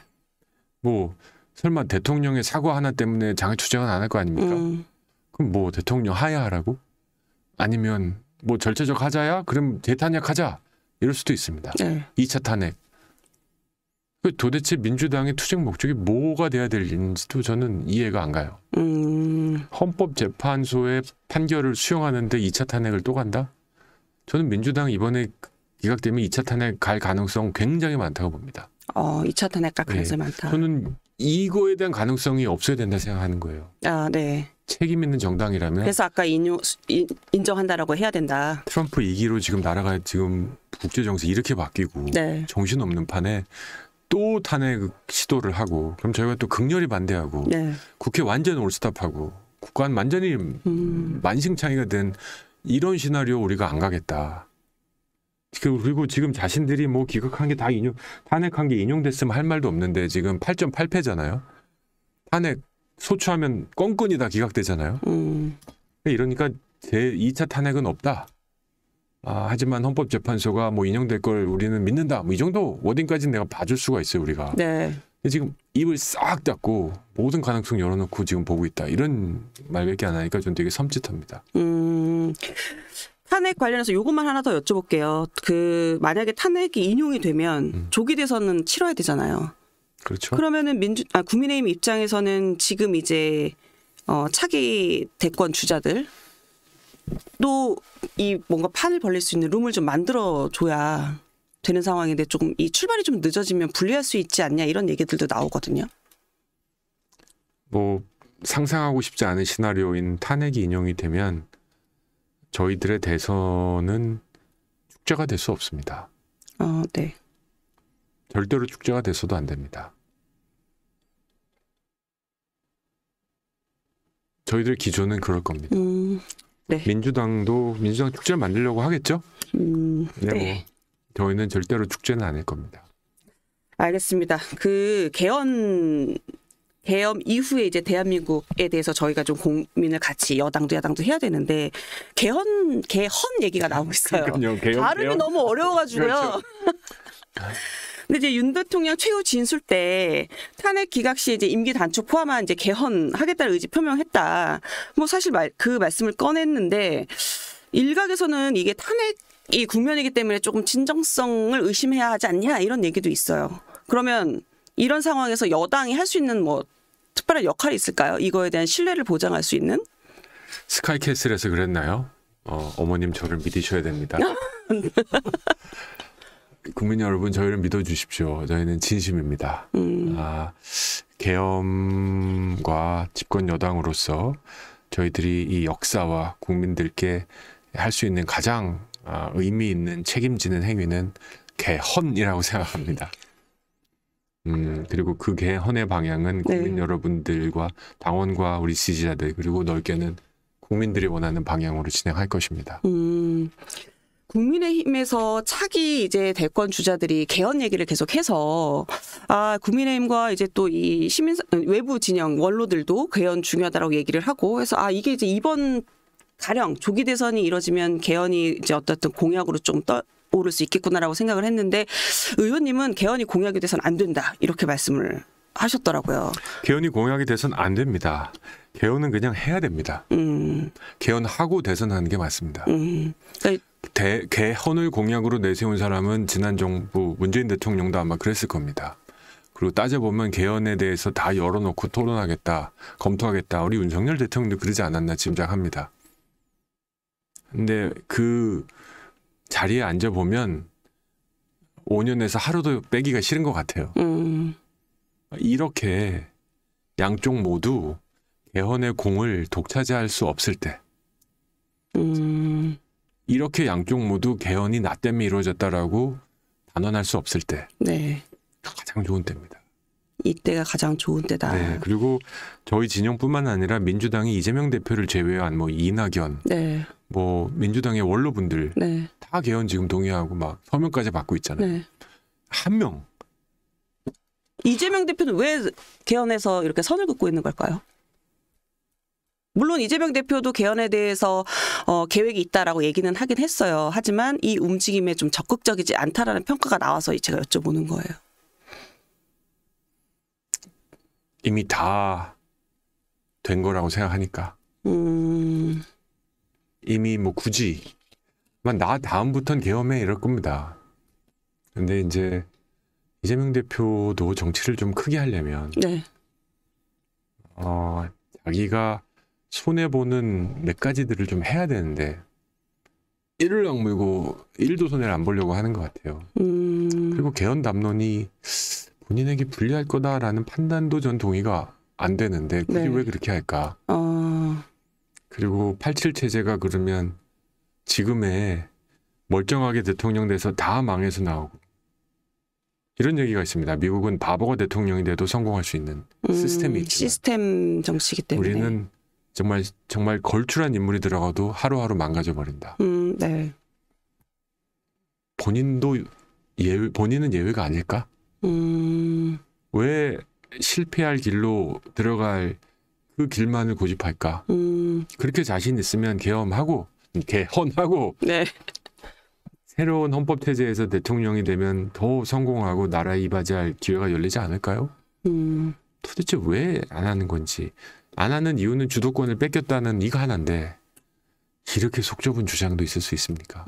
뭐 설마 대통령의 사과 하나 때문에 장애 투쟁은 안 할 거 아닙니까? 그럼 뭐 대통령 하야하라고? 아니면 뭐 절차적 하자야? 그럼 재탄핵하자. 이럴 수도 있습니다. 네. 2차 탄핵. 도대체 민주당의 투쟁 목적이 뭐가 돼야 될지도 저는 이해가 안 가요. 헌법재판소의 판결을 수용하는데 2차 탄핵을 또 간다? 저는 민주당 이번에 기각되면 2차 탄핵 갈 가능성 굉장히 많다고 봅니다. 2차 탄핵 갈 가능성이 많다. 저는 이거에 대한 가능성이 없어야 된다 생각하는 거예요. 네. 책임 있는 정당이라면 그래서 아까 인정한다라고 해야 된다. 트럼프 2기로 지금 나라가 지금 국제 정세 이렇게 바뀌고 네. 정신없는 판에 또 탄핵 시도를 하고 그럼 저희가 또 극렬히 반대하고 네. 국회 완전 올스톱하고 국가는 완전히 만신창이가 된 이런 시나리오 우리가 안 가겠다. 그리고 지금 자신들이 뭐 기각한 게 다 탄핵한 게 인용됐으면 할 말도 없는데 지금 8.8패잖아요. 탄핵 소추하면 껌껌이 다 기각되잖아요. 이러니까 제2차 탄핵은 없다. 하지만 헌법재판소가 뭐 인용될 걸 우리는 믿는다. 뭐 이 정도 워딩까지는 내가 봐줄 수가 있어요, 우리가. 네. 근데 지금 입을 싹 닫고 모든 가능성 열어놓고 지금 보고 있다. 이런 말밖에 안 하니까 좀 되게 섬찟합니다. 탄핵 관련해서 이것만 하나 더 여쭤볼게요. 만약에 탄핵이 인용이 되면 조기 대선은 치러야 되잖아요. 그렇죠. 그러면은 국민의힘 입장에서는 지금 이제 차기 대권 주자들 또 이 뭔가 판을 벌릴 수 있는 룸을 좀 만들어 줘야 되는 상황인데 조금 이 출발이 좀 늦어지면 불리할 수 있지 않냐 이런 얘기들도 나오거든요. 뭐 상상하고 싶지 않은 시나리오인 탄핵이 인용이 되면 저희들의 대선은 축제가 될 수 없습니다. 네. 절대로 축제가 돼서도 안 됩니다. 저희들 기조는 그럴 겁니다. 네. 민주당 축제를 만들려고 하겠죠? 네. 뭐 저희는 절대로 축제는 아닐 겁니다. 알겠습니다. 개헌 이후에 이제 대한민국에 대해서 저희가 좀 고민을 같이 여당도 야당도 해야 되는데 개헌 얘기가 나오고 있어요. 발음이 너무 어려워가지고요. 그렇죠. 근데 이제 윤 대통령 최후 진술 때 탄핵 기각 시 이제 임기 단축 포함한 이제 개헌하겠다는 의지 표명했다. 뭐 사실 그 말씀을 꺼냈는데 일각에서는 이게 탄핵이 국면이기 때문에 조금 진정성을 의심해야 하지 않냐 이런 얘기도 있어요. 그러면 이런 상황에서 여당이 할 수 있는 뭐 특별한 역할이 있을까요? 이거에 대한 신뢰를 보장할 수 있는? 스카이캐슬에서 그랬나요? 어머님 저를 믿으셔야 됩니다. 국민 여러분 저희를 믿어주십시오. 저희는 진심입니다. 계엄과 집권 여당으로서 저희들이 이 역사와 국민들께 할 수 있는 가장 의미 있는 책임지는 행위는 개헌이라고 생각합니다. 그리고 그 개헌의 방향은 국민 여러분들과 당원과 우리 지지자들 그리고 넓게는 국민들이 원하는 방향으로 진행할 것입니다. 국민의힘에서 차기 이제 대권 주자들이 개헌 얘기를 계속해서 국민의힘과 이제 또 이 외부 진영 원로들도 개헌 중요하다라고 얘기를 하고 해서 이게 이제 이번 가령 조기 대선이 이뤄지면 개헌이 이제 어떻든 공약으로 좀 떠오를 수 있겠구나라고 생각을 했는데 의원님은 개헌이 공약이 돼서는 안 된다 이렇게 말씀을 하셨더라고요. 개헌이 공약이 돼서는 안 됩니다. 개헌은 그냥 해야 됩니다. 개헌하고 대선하는 게 맞습니다. 개헌을 공약으로 내세운 사람은 지난 정부 문재인 대통령도 아마 그랬을 겁니다. 그리고 따져보면 개헌에 대해서 다 열어놓고 토론하겠다, 검토하겠다. 우리 윤석열 대통령도 그러지 않았나 짐작합니다. 근데 그 자리에 앉아보면 5년에서 하루도 빼기가 싫은 것 같아요. 이렇게 양쪽 모두 개헌의 공을 독차지할 수 없을 때 이렇게 양쪽 모두 개헌이 나 때문에 이루어졌다라고 단언할 수 없을 때 가장 좋은 때입니다. 이때가 가장 좋은 때다. 네, 그리고 저희 진영뿐만 아니라 민주당이 이재명 대표를 제외한 뭐 이낙연, 뭐 민주당의 원로분들 다 개헌 지금 동의하고 막 서명까지 받고 있잖아요. 한 명. 이재명 대표는 왜 개헌에서 이렇게 선을 긋고 있는 걸까요? 물론 이재명 대표도 개헌에 대해서 계획이 있다라고 얘기는 하긴 했어요. 하지만 이 움직임에 좀 적극적이지 않다라는 평가가 나와서 제가 여쭤보는 거예요. 이미 다 된 거라고 생각하니까. 이미 뭐 굳이 나 다음부터는 개헌해 이럴 겁니다. 근데 이제 이재명 대표도 정치를 좀 크게 하려면 자기가 손해보는 몇 가지들을 좀 해야 되는데 이를 악물고 일도 손해를 안 보려고 하는 것 같아요. 그리고 개헌 담론이 본인에게 불리할 거다라는 판단도 전 동의가 안 되는데 굳이 네. 왜 그렇게 할까? 그리고 87 체제가 그러면 지금의 멀쩡하게 대통령 돼서 다 망해서 나오고 이런 얘기가 있습니다. 미국은 바보가 대통령이 돼도 성공할 수 있는 시스템이 있지만 시스템 정치기 때문에 우리는 정말 걸출한 인물이 들어가도 하루하루 망가져 버린다. 네. 본인은 예외가 아닐까? 왜 실패할 길로 들어갈 그 길만을 고집할까? 그렇게 자신 있으면 개헌하고 네. 새로운 헌법 체제에서 대통령이 되면 더 성공하고 나라에 이바지할 기회가 열리지 않을까요? 도대체 왜 안 하는 건지. 안 하는 이유는 주도권을 뺏겼다는 이거 하나인데 이렇게 속 좁은 주장도 있을 수 있습니까?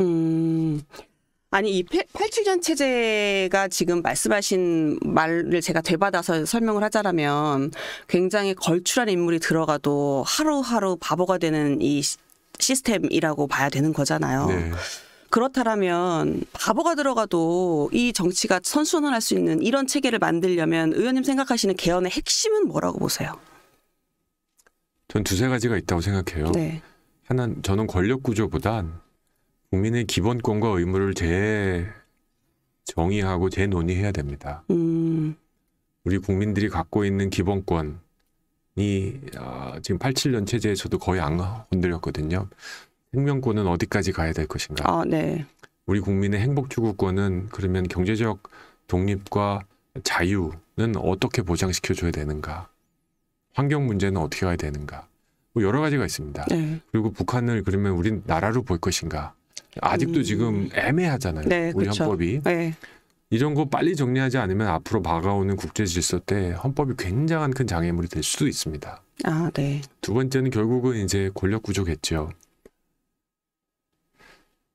아니 이 87년 체제가 지금 말씀하신 말을 제가 되받아서 설명을 하자라면 굉장히 걸출한 인물이 들어가도 하루하루 바보가 되는 이 시스템이라고 봐야 되는 거잖아요. 네. 그렇다면 바보가 들어가도 이 정치가 선순환할 수 있는 이런 체계를 만들려면 의원님 생각하시는 개헌의 핵심은 뭐라고 보세요? 전 두세 가지가 있다고 생각해요. 네. 하나는 저는 권력 구조보단 국민의 기본권과 의무를 재정의하고 재논의해야 됩니다. 우리 국민들이 갖고 있는 기본권이 지금 87년 체제에서도 거의 안 건드렸거든요. 생명권은 어디까지 가야 될 것인가? 네. 우리 국민의 행복 추구권은 그러면 경제적 독립과 자유는 어떻게 보장시켜줘야 되는가? 환경 문제는 어떻게 가야 되는가? 뭐 여러 가지가 있습니다. 네. 그리고 북한을 그러면 우린 나라로 볼 것인가? 아직도 지금 애매하잖아요. 네, 우리 그렇죠. 헌법이. 네. 이런 거 빨리 정리하지 않으면 앞으로 다가오는 국제 질서 때 헌법이 굉장한 큰 장애물이 될 수도 있습니다. 네. 두 번째는 결국은 이제 권력 구조겠죠.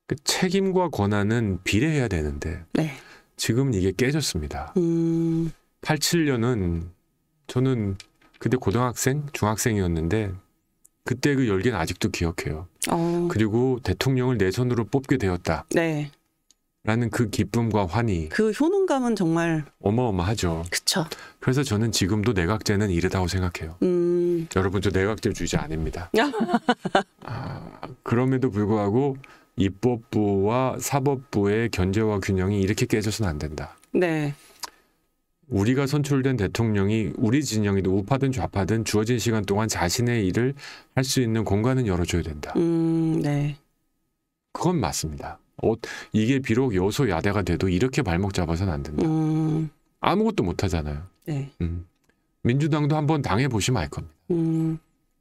그 책임과 권한은 비례해야 되는데 네. 지금은 이게 깨졌습니다. 87년은 저는 그때 고등학생, 중학생이었는데 그때 그 열기는 아직도 기억해요. 그리고 대통령을 내 손으로 뽑게 되었다. 네. 라는 그 기쁨과 환희. 그 효능감은 정말 어마어마하죠. 그쵸. 그래서 저는 지금도 내각제는 이르다고 생각해요. 여러분 저 내각제주의자 아닙니다. 그럼에도 불구하고 입법부와 사법부의 견제와 균형이 이렇게 깨져서는 안 된다. 네. 우리가 선출된 대통령이 우리 진영이든 우파든 좌파든 주어진 시간 동안 자신의 일을 할 수 있는 공간은 열어줘야 된다. 네. 그건 맞습니다. 이게 비록 여소야대가 돼도 이렇게 발목 잡아서는 안 된다. 아무것도 못하잖아요. 네. 민주당도 한번 당해보시면 알 겁니다.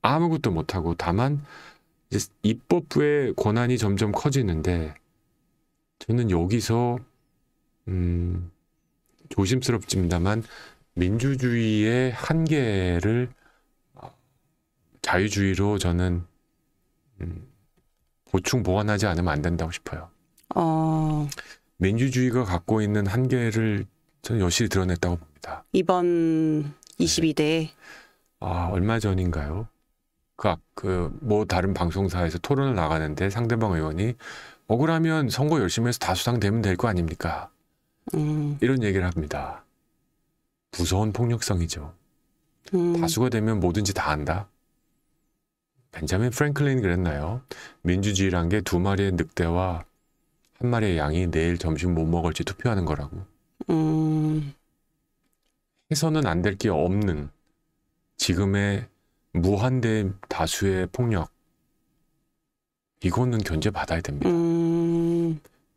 아무것도 못하고 다만 이제 입법부의 권한이 점점 커지는데 저는 여기서 조심스럽습니다만 민주주의의 한계를 자유주의로 저는 보충 보완하지 않으면 안 된다고 싶어요. 민주주의가 갖고 있는 한계를 저는 여실히 드러냈다고 봅니다. 이번 22대 얼마 전인가요? 뭐 다른 방송사에서 토론을 나가는데 상대방 의원이 억울하면 선거 열심히 해서 다수당 되면 될 거 아닙니까? 이런 얘기를 합니다. 무서운 폭력성이죠. 다수가 되면 뭐든지 다 한다. 벤자민 프랭클린이 그랬나요? 민주주의란 게 2마리의 늑대와 1마리의 양이 내일 점심 뭐 먹을지 투표하는 거라고. 해서는 안 될 게 없는 지금의 무한대 다수의 폭력. 이거는 견제받아야 됩니다.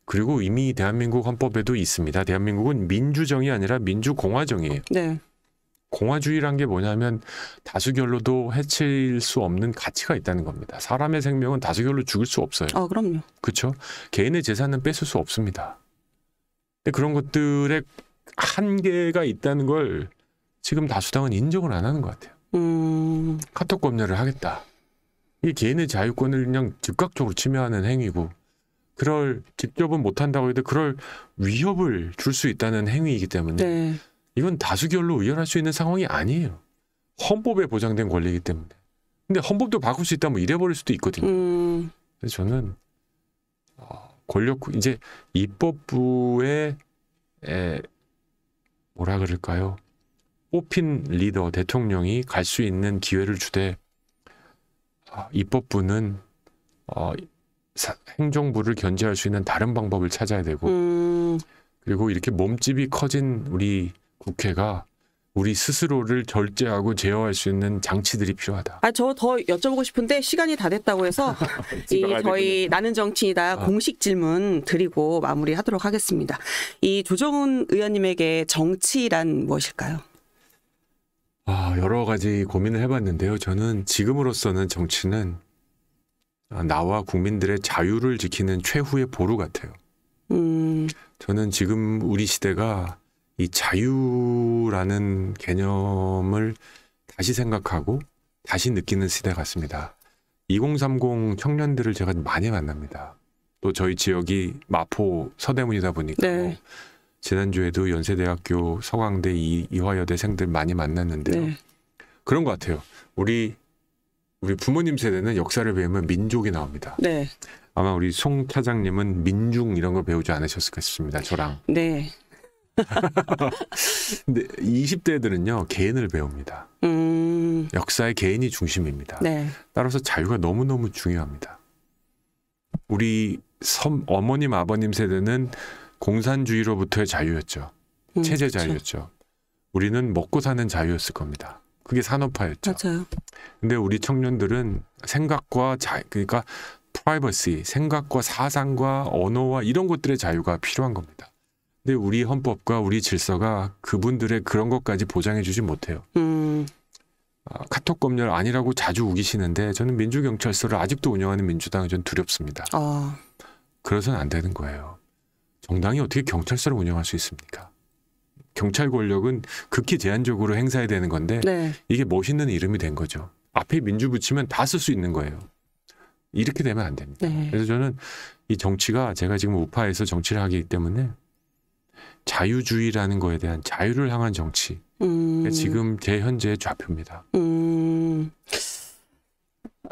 그리고 이미 대한민국 헌법에도 있습니다. 대한민국은 민주정이 아니라 민주공화정이에요. 네. 공화주의란 게 뭐냐면 다수결로도 해칠 수 없는 가치가 있다는 겁니다. 사람의 생명은 다수결로 죽일 수 없어요. 그럼요. 그렇죠? 개인의 재산은 뺏을 수 없습니다. 근데 그런 것들의 한계가 있다는 걸 지금 다수당은 인정을 안 하는 것 같아요. 카톡 검열을 하겠다. 이게 개인의 자유권을 그냥 즉각적으로 침해하는 행위고 직접은 못한다고 해도 그럴 위협을 줄 수 있다는 행위이기 때문에 네. 이건 다수결로 의결할 수 있는 상황이 아니에요. 헌법에 보장된 권리이기 때문에. 근데 헌법도 바꿀 수 있다면 이래버릴 수도 있거든요. 그래서 저는 이제 입법부의 뭐라 그럴까요? 뽑힌 리더 대통령이 갈 수 있는 기회를 주되 입법부는 행정부를 견제할 수 있는 다른 방법을 찾아야 되고 그리고 이렇게 몸집이 커진 우리 국회가 우리 스스로를 절제하고 제어할 수 있는 장치들이 필요하다. 저 더 여쭤보고 싶은데 시간이 다 됐다고 해서 저희 나는 정치이다 공식 질문 드리고 마무리하도록 하겠습니다. 이 조정훈 의원님에게 정치란 무엇일까요? 여러 가지 고민을 해봤는데요. 저는 지금으로서는 정치는 나와 국민들의 자유를 지키는 최후의 보루 같아요. 저는 지금 우리 시대가 이 자유라는 개념을 다시 생각하고 다시 느끼는 시대 같습니다. 2030 청년들을 제가 많이 만납니다. 또 저희 지역이 마포 서대문이다 보니까 네. 지난주에도 연세대학교 서강대 이화여대생들 많이 만났는데요. 네. 그런 것 같아요. 우리 부모님 세대는 역사를 배우면 민족이 나옵니다. 네. 아마 우리 송 차장님은 민중 이런 걸 배우지 않으셨을까 싶습니다. 저랑. 네. 근데 20대들은요 개인을 배웁니다. 역사의 개인이 중심입니다. 네. 따라서 자유가 너무너무 중요합니다. 우리 어머님 아버님 세대는 공산주의로부터의 자유였죠. 체제 자유였죠. 우리는 먹고 사는 자유였을 겁니다. 그게 산업화였죠. 맞아요. 근데 우리 청년들은 생각과 그러니까 프라이버시, 생각과 사상과 언어와 이런 것들의 자유가 필요한 겁니다. 근데 우리 헌법과 우리 질서가 그분들의 그런 것까지 보장해주지 못해요. 카톡 검열 아니라고 자주 우기시는데 저는 민주경찰서를 아직도 운영하는 민주당은 좀 두렵습니다. 그래서는 안 되는 거예요. 정당이 어떻게 경찰서를 운영할 수 있습니까? 경찰 권력은 극히 제한적으로 행사해야 되는 건데 네. 이게 멋있는 이름이 된 거죠. 앞에 민주 붙이면 다 쓸 수 있는 거예요. 이렇게 되면 안 됩니다. 네. 그래서 저는 이 정치가 제가 지금 우파에서 정치를 하기 때문에 자유주의라는 거에 대한 자유를 향한 정치 지금 제 현재의 좌표입니다.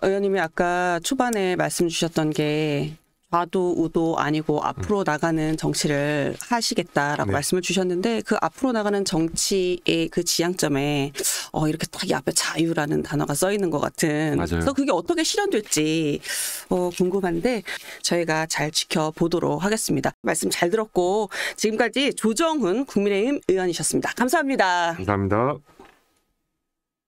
의원님이 아까 초반에 말씀 주셨던 게 좌도 우도 아니고 앞으로 나가는 정치를 하시겠다라고 네. 말씀을 주셨는데 그 앞으로 나가는 정치의 그 지향점에 이렇게 딱 이 앞에 자유라는 단어가 써 있는 것 같은. 맞아요. 그래서 그게 어떻게 실현될지 궁금한데 저희가 잘 지켜보도록 하겠습니다. 말씀 잘 들었고 지금까지 조정훈 국민의힘 의원이셨습니다. 감사합니다. 감사합니다.